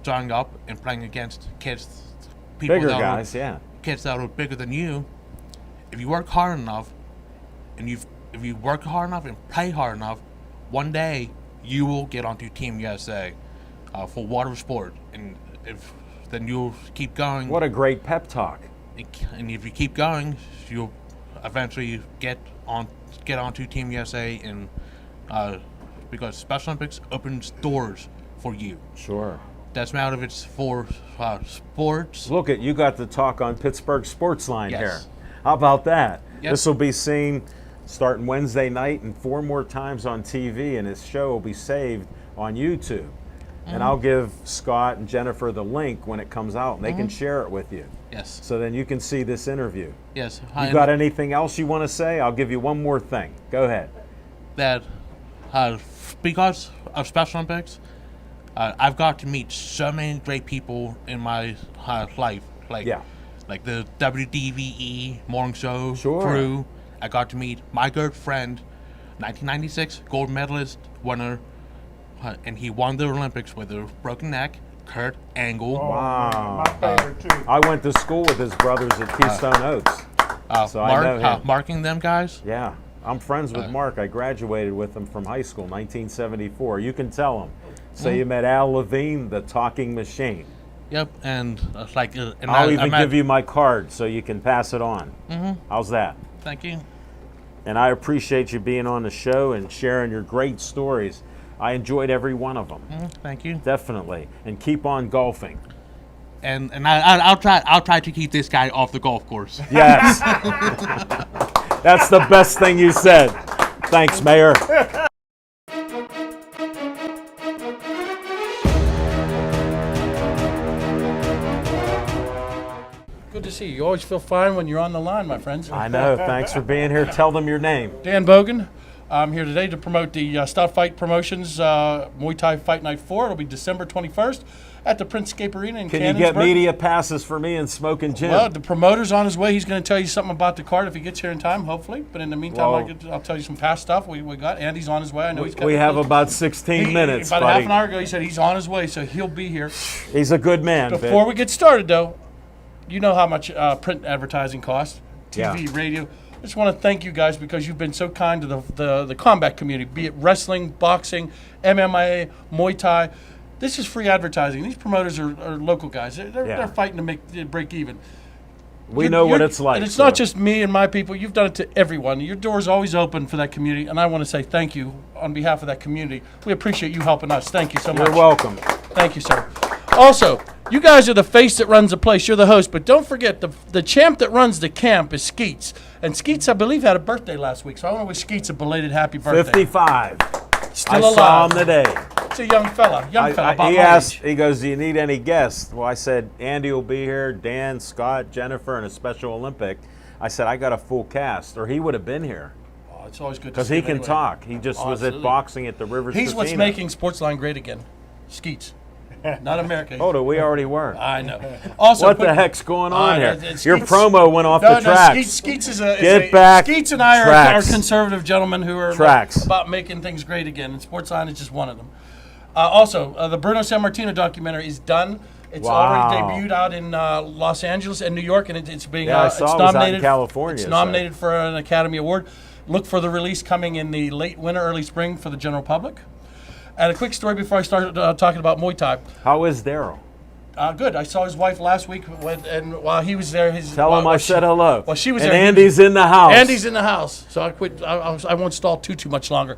starting up and playing against people Bigger that guys, kids that are bigger than you, if you work hard enough and if you work hard enough and play hard enough, one day you will get onto Team USA for whatever sport, and then you'll keep going. What a great pep talk. And if you keep going, you'll eventually get onto Team USA, and because Special Olympics opens doors for you. Sure. Doesn't matter if it's for sports. Look at you got to talk on Pittsburgh Sportsline Yes. here. How about that? Yep. This will be seen starting Wednesday night and 4 more times on TV, and his show will be saved on YouTube. And I'll give Scott and Jennifer the link when it comes out, and they can share it with you. Yes. So then you can see this interview. Yes. You got anything else you want to say? I'll give you one more thing. Go ahead. That because of Special Olympics, I've got to meet so many great people in my life. Like the WDVE morning show crew. I got to meet my good friend, 1996 gold medalist winner, and he won the Olympics with a broken neck, Kurt Angle. Wow. My favorite too. I went to school with his brothers at Keystone Oaks. So I know him. Marking them guys. Yeah. I'm friends with Mark. I graduated with him from high school, 1974. You can tell him. Say you met Al Levine, the talking machine. Yep, and and I'll even give you my card so you can pass it on. How's that? Thank you. And I appreciate you being on the show and sharing your great stories. I enjoyed every one of them. Thank you. Definitely. And keep on golfing. And I'll try to keep this guy off the golf course. Yes. That's the best thing you said. Thanks, Mayor. Good to see you. You always feel fine when you're on the line, my friends. I know. Thanks for being here. Tell them your name. Dan Bogan, I'm here today to promote the Stout Fight Promotions Muay Thai Fight Night 4. It'll be December 21st at the Princescape Arena in Can Cannonsburg. you get media passes for me and Smoking Jim? Well, the promoter's on his way. He's going to tell you something about the card if he gets here in time, hopefully. But in the meantime, Well, I'll tell you some past stuff we got. Andy's on his way. I know he's got. we have about 16 minutes, About buddy. half an hour ago, he said he's on his way, so he'll be here. He's a good man, Before we get started, though, you know how much print advertising costs, TV, Yeah. radio. I just want to thank you guys because you've been so kind to the combat community, be it wrestling, boxing, MMA, Muay Thai. This is free advertising. These promoters are local guys. They're fighting to break even. We know what it's like. And it's not just me and my people. You've done it to everyone. Your door's always open for that community, and I want to say thank you on behalf of that community. We appreciate you helping us. Thank you so much. You're welcome. Thank you, sir. Also, you guys are the face that runs the place. You're the host, but don't forget the champ that runs the camp is Skeets. And Skeets, I believe, had a birthday last week, so I want to wish Skeets a belated happy birthday. 55. Still I alive. saw him today. It's a young fella. About He my asked, age. he goes, do you need any guests? Well, I said, Andy will be here, Dan, Scott, Jennifer, and a Special Olympic. I said, I got a full cast, or he would have been here. Oh, it's always good to Because see he him can anyway. talk. He just Oh, was at absolutely. boxing at the Rivers He's what's Casino. making Sportsline great again. Skeets. Not America. Oh, we already were. I know. Also, What the heck's going on here? Skeets- Your promo went off No, the tracks. Skeets is Get back. Skeets and I are Tracks. conservative gentlemen who are Tracks. about making things great again, and Sportsline is just one of them. Also, the Bruno Sammartino documentary is done. It's Wow. already debuted out in Los Angeles and New York, and it's being Yeah, I it's saw it was out in nominated. California, It's so- nominated for an Academy Award. Look for the release coming in the late winter, early spring for the general public. And a quick story before I start talking about Muay Thai. How is Daryl? Good. I saw his wife last week, and while he was there, Tell him I said hello. Well, she was and there. Andy's in the house. Andy's in the house, so I quit. I won't stall too much longer.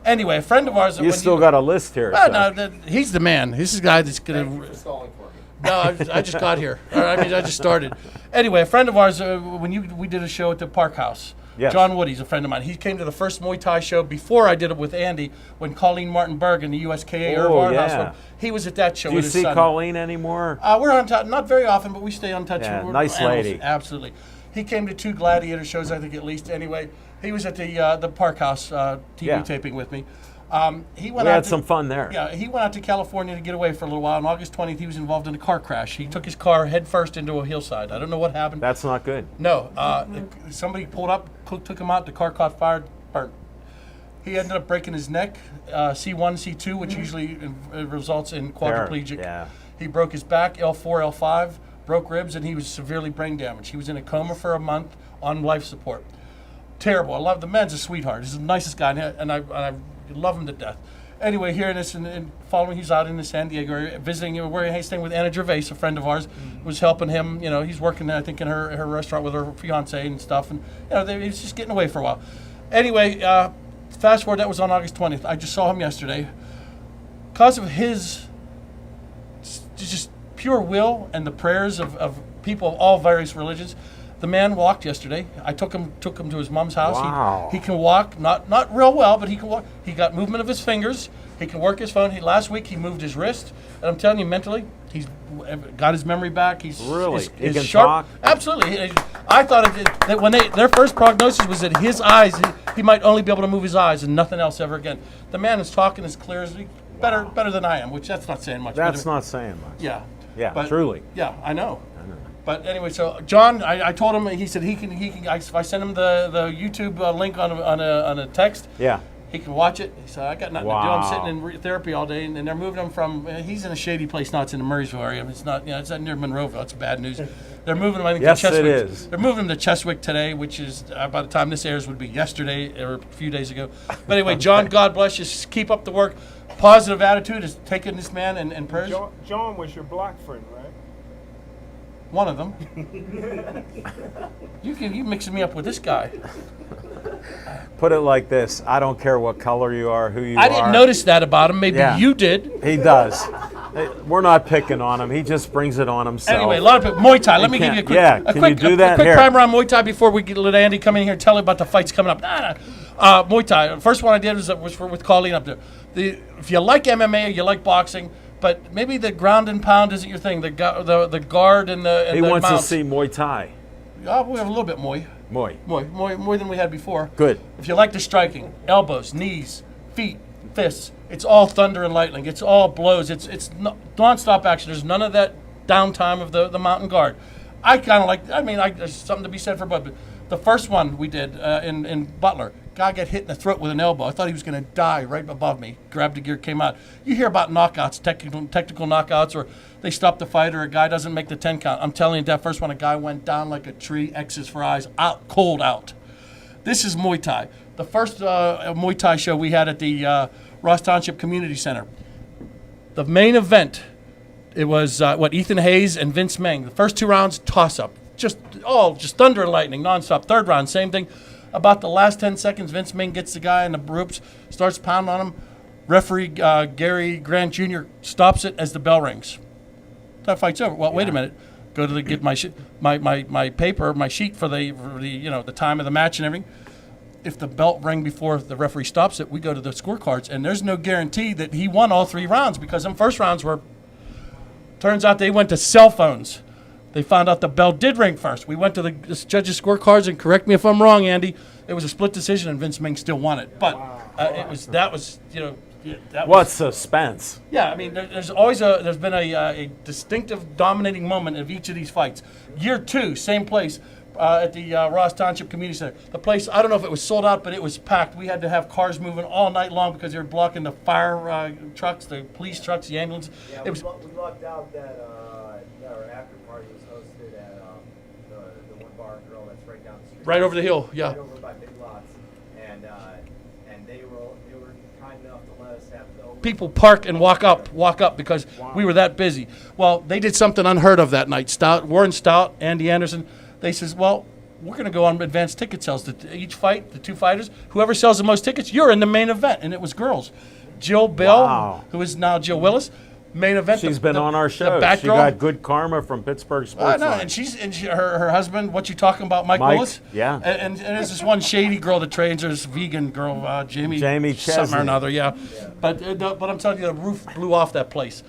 Anyway, a friend of ours. You still got a list here. Well, so. no, he's the man. This is the guy that's gonna. No, I just got here. I just started. Anyway, a friend of ours, we did a show at the Park House. Yes. John Woody's a friend of mine. He came to the first Muay Thai show before I did it with Andy when Colleen Martin-Berg and the USKA Oh, Irvine yeah. House. He was at that show Do you with his see son. Colleen anymore? We're on touch, not very often, but we stay on touch. Yeah, We're nice animals. lady. Absolutely. He came to 2 Gladiator shows, I think, at least. Anyway, he was at the Park House TV Yeah. taping with me. He We went out had to- some fun there. Yeah, he went out to California to get away for a little while. On August 20th, he was involved in a car crash. He took his car head first into a hillside. I don't know what happened. That's not good. No, somebody pulled up, took him out. The car caught fire, burnt. He ended up breaking his neck, C1, C2, which usually results in quadriplegic. Yeah. He broke his back, L4, L5, broke ribs, and he was severely brain damaged. He was in a coma for a month on life support. Terrible. I love the man's a sweetheart. He's the nicest guy, and I love him to death. Anyway, here in this and following, he's out in the San Diego area, visiting where he's staying with Anna Gervais, a friend of ours, was helping him. You know, he's working, I think, in her restaurant with her fiance and stuff, and he's just getting away for a while. Anyway, fast forward, that was on August 20th. I just saw him yesterday. Because of his just pure will and the prayers of people of all various religions, the man walked yesterday. I took him to his mom's house. Wow. He can walk, not real well, but he can walk. He got movement of his fingers. He can work his phone. Last week he moved his wrist, and I'm telling you, mentally, he's got his memory back. He's Really? He he's can sharp. talk? Absolutely. I thought that when their first prognosis was that his eyes, he might only be able to move his eyes and nothing else ever again. The man is talking as clear as better than I am, which that's not saying much. That's not saying much. Yeah. Yeah, But- truly. Yeah, I know. But anyway, so John, I told him. He said he can. I sent him the YouTube link on a text. Yeah. He can watch it. He said, I got nothing to do. Wow. I'm sitting in therapy all day, and they're moving him from. He's in a shady place now. It's in the Murraysville area. It's not. It's near Monroeville. It's bad news. They're moving him. I think Yes, to Cheswick. it is. They're moving him to Cheswick today, which is by the time this airs would be yesterday or a few days ago. But anyway, John, God bless you. Keep up the work. Positive attitude is taking this man and prayers. John was your black friend, right? One of them. You mixing me up with this guy. Put it like this. I don't care what color you are, who you are. I didn't notice that about him. Maybe Yeah. you did. He does. We're not picking on him. He just brings it on himself. Anyway, a lot of people. Muay Thai. Let me give you a quick. Yeah, a can quick, you do that? A quick Here. primer on Muay Thai before we let Andy come in here and tell you about the fights coming up. Muay Thai. The first one I did was with Colleen up there. If you like MMA or you like boxing, but maybe the ground and pound isn't your thing. The guard and the He wants mounts. to see Muay Thai. We have a little bit Muay. More than we had before. Good. If you like the striking, elbows, knees, feet, fists, it's all thunder and lightning. It's all blows. It's non-stop action. There's none of that downtime of the mountain guard. I kind of like, there's something to be said for both. But the first one we did in Butler, guy got hit in the throat with an elbow. I thought he was going to die right above me. Grabbed the gear, came out. You hear about knockouts, technical knockouts, or they stop the fight, or a guy doesn't make the 10 count. I'm telling you, that first one, a guy went down like a tree, X's for eyes, out, cold out. This is Muay Thai. The first Muay Thai show we had at the Ross Township Community Center. The main event, it was Ethan Hayes and Vince Meng. The first 2 rounds, toss-up. Just thunder and lightning, nonstop. Third round, same thing. About the last 10 seconds, Vince Meng gets the guy in the ropes, starts pounding on him. Referee Gary Grant Jr. stops it as the bell rings. That fight's over. Well, wait a minute. Go to get my paper, my sheet for the time of the match and everything. If the belt rang before the referee stops it, we go to the scorecards, and there's no guarantee that he won all 3 rounds, because them first rounds were. Turns out they went to cell phones. They found out the bell did ring first. We went to the judges' scorecards, and correct me if I'm wrong, Andy. It was a split decision, and Vince Meng still won it. But What suspense. Yeah, I mean, there's been a distinctive, dominating moment of each of these fights. Year 2, same place. At the Ross Township Community Center. The place, I don't know if it was sold out, but it was packed. We had to have cars moving all night long because they were blocking the fire trucks, the police trucks, the ambulance. Yeah, we lucked out that our after party was hosted at the one bar and grill that's right down the street. Right over the hill, yeah. Right over by Big Lots. And they were kind enough to let us have the People park and walk up because we were that busy. Well, they did something unheard of that night. Warren Stout, Andy Anderson, they says, well, we're going to go on advanced ticket sales. Each fight, the 2 fighters, whoever sells the most tickets, you're in the main event. And it was girls. Jill Bill, who is now Jill Willis, main event. She's been on our show. She girl. got good karma from Pittsburgh Sportsline. No, and her husband, what you talking about, Mike Willis? Yeah. And there's this one shady girl that trains her, this vegan girl, Jamie Chesney. something or another, yeah. But I'm telling you, the roof blew off that place.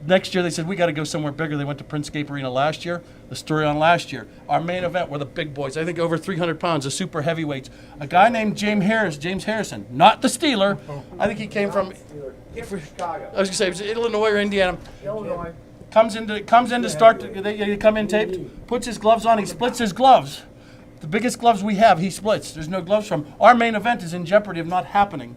Next year, they said, we got to go somewhere bigger. They went to Prince-Scape Arena last year. The story on last year. Our main event were the big boys. I think over 300 pounds, the super heavyweights. A guy named James Harrison, not the Steeler. I think he came from Chicago. I was going to say, it was Illinois or Indiana. Illinois. Comes in to start. They come in taped, puts his gloves on. He splits his gloves. The biggest gloves we have, he splits. There's no gloves from. Our main event is in jeopardy of not happening.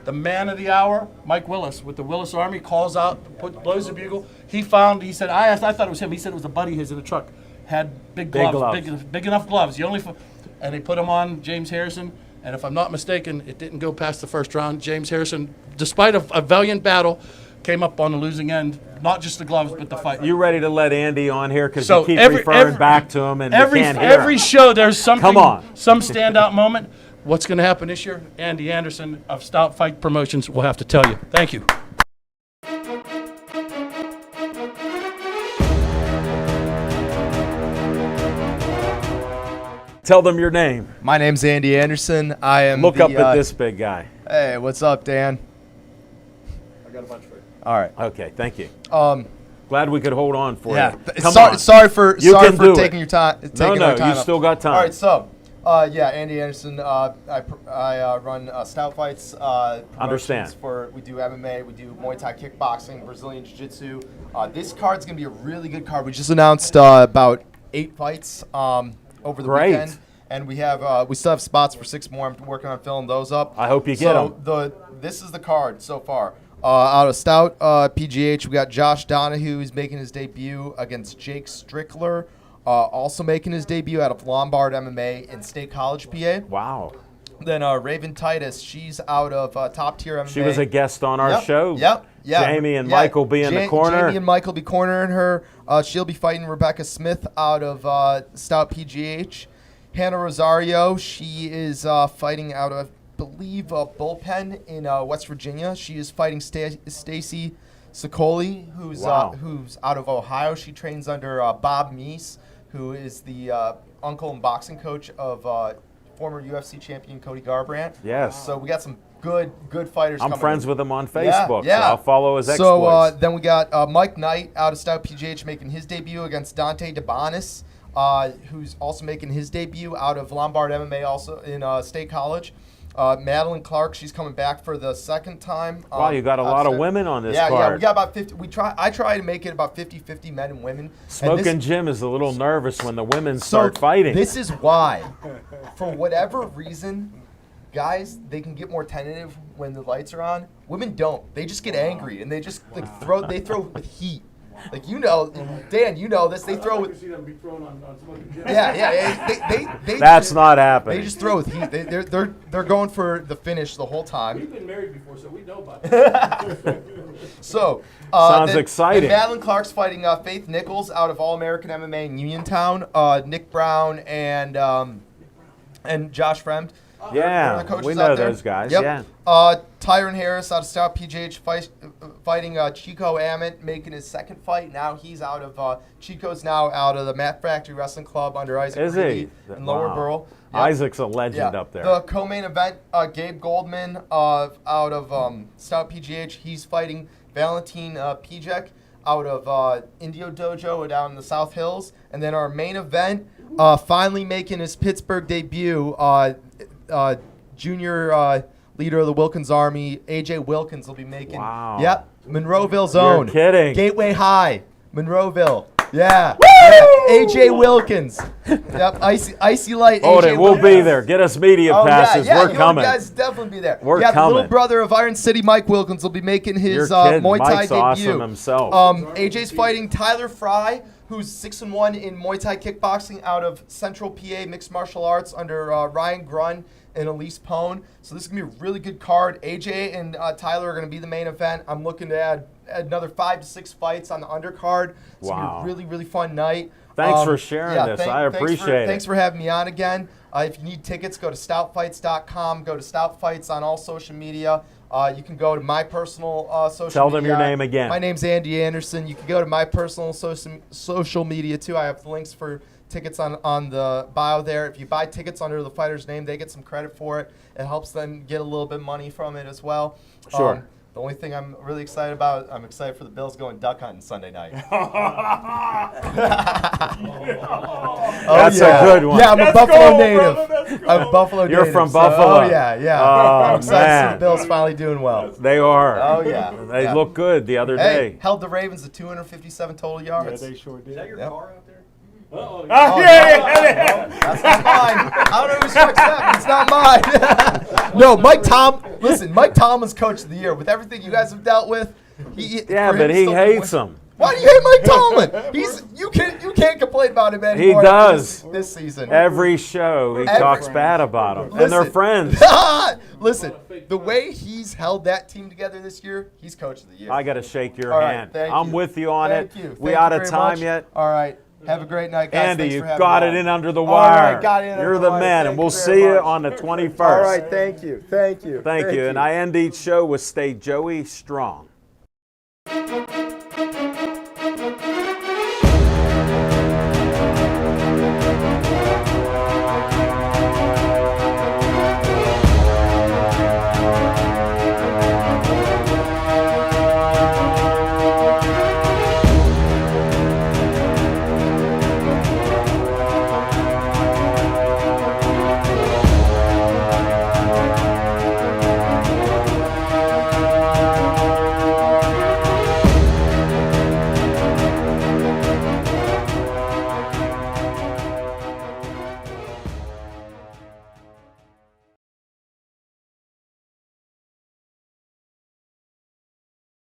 The man of the hour, Mike Willis, with the Willis Army, calls out, blows the bugle. He said, I thought it was him. He said it was a buddy of his in the truck. Had big gloves. Big enough gloves. And they put him on James Harrison. And if I'm not mistaken, it didn't go past the first round. James Harrison, despite a valiant battle, came up on the losing end. Not just the gloves, but the fight. You ready to let Andy on here because So you keep every- referring every- back to him and we can't hear Every him. show, there's something, Come on. some standout moment. What's going to happen this year? Andy Anderson of Stout Fight Promotions will have to tell you. Thank you. Tell them your name. My name's Andy Anderson. I am Look the, up at this big guy. Hey, what's up, Dan? I got a bunch for you. All right. Okay, thank you. Um, Glad we could hold on for yeah. you. Come sorry, on. sorry for You can do taking it. your time. Taking our time you up. still got time. All right, so yeah, Andy Anderson. I run Stout Fights. Promotions Understand. We do MMA, we do Muay Thai kickboxing, Brazilian Jiu-Jitsu. This card's gonna be a really good card. We just announced about 8 fights over the Great. weekend. And we still have spots for 6 more. I'm working on filling those up. I hope you get This is the card so far. Out of Stout PGH, we got Josh Donahue, who's making his debut against Jake Strickler. Also making his debut out of Lombard MMA in State College, PA. Wow. Then Raven Titus, she's out of Top Tier MMA. She was a guest on our show. Yep. Yeah. Jamie and Michael be in the corner. Jamie and Michael be cornering her. She'll be fighting Rebecca Smith out of Stout PGH. Hannah Rosario, she is fighting out of, I believe, Bullpen in West Virginia. She is fighting Stacy Sicoli, who's out of Ohio. She trains under Bob Meese, who is the uncle and boxing coach of former UFC champion Cody Garbrandt. Yes. So we got some good fighters I'm coming friends in. with him on Facebook, Yeah. so I'll follow his So exploits. then we got Mike Knight out of Stout PGH making his debut against Dante DeBonis. who's also making his debut out of Lombard MMA, also in State College. Madeline Clark, she's coming back for the second time. Wow, you got a lot of women on this Yeah, card. we got about 50. I try to make it about 50-50 men and women. Smoking Jim is a little nervous when the women start fighting. This is why, for whatever reason, guys, they can get more tentative when the lights are on. Women don't. They just get angry and they just throw with heat. Like, you know, Dan, you know this. They throw with. Yeah. That's not happening. They just throw with heat. They're going for the finish the whole time. We've been married before, so we know about it. So sounds exciting. Madeline Clark's fighting Faith Nichols out of All American MMA in Uniontown. Nick Brown and Josh Fremd. Yeah, the coaches we out know there. those guys. Yep. Yeah. Tyron Harris out of Stout PGH fighting Chico Ammett, making his second fight. Now he's out of Chico's now out of the Mat Factory Wrestling Club under Isaac Is Reedy he? in Lower Wow. Burl. Yep. Isaac's a legend up there. The co-main event, Gabe Goldman out of Stout PGH. He's fighting Valentin Pijek out of Indio Dojo down in the South Hills. And then our main event, finally making his Pittsburgh debut, junior leader of the Wilkins Army, AJ Wilkins, will be making. Wow. Yep, Monroeville's own. You're kidding. Gateway High, Monroeville. Yeah. AJ Wilkins. Yep, Icy Light. Hold AJ it, we'll Wilkins. be there. Get us media passes. Yeah, We're coming. You guys definitely be there. We're The coming. little brother of Iron City, Mike Wilkins, will be making his You're kidding. Muay Thai Mike's debut. awesome himself. AJ's fighting Tyler Fry, who's 6-1 in Muay Thai kickboxing out of Central PA Mixed Martial Arts under Ryan Grun and Elise Pone. So this is going to be a really good card. AJ and Tyler are going to be the main event. I'm looking to add another 5 to 6 fights on the undercard. It's going to be Wow. a really, really fun night. Thanks for sharing this. I appreciate it. Thanks for having me on again. If you need tickets, go to stoutfights.com. Go to Stoutfights on all social media. You can go to my personal social media. Tell them your name again. My name's Andy Anderson. You can go to my personal social media, too. I have links for tickets on the bio there. If you buy tickets under the fighter's name, they get some credit for it. It helps them get a little bit of money from it as well. Sure. The only thing I'm really excited about, I'm excited for the Bills going duck hunting Sunday night. That's a good one. Yeah, I'm a Let's Buffalo go, native. brother, let's go. I'm a Buffalo You're native. from so- Buffalo. Oh, yeah. Oh, I'm excited to see man. the Bills finally doing well. They are. Oh, yeah. They Yeah. look good the other Hey, day. held the Ravens to 257 total yards. They sure did. Yep. Oh, Oh, yeah. That's not mine. I don't know who strikes that, but it's not mine. No, Mike Tomlin's coach of the year. With everything you guys have dealt with, Yeah, but he hates them. Why do you hate Mike Tomlin? You can't complain about him anymore. does. this season. Every show he talks bad about them, and they're Listen. friends. Listen, the way he's held that team together this year, he's coach of the year. I got to shake your All right, hand. thank I'm you. with you on Thank it. you. We Thank out you of very time much. yet? All right. Have a great night, guys. Andy, Thanks you for having got me it on. in under the All wire. right, got it in under You're the the wire. man, and Thank we'll you see very you much. on the 21st. All right, thank you. Thank you. And I end each show with Stay Joey Strong.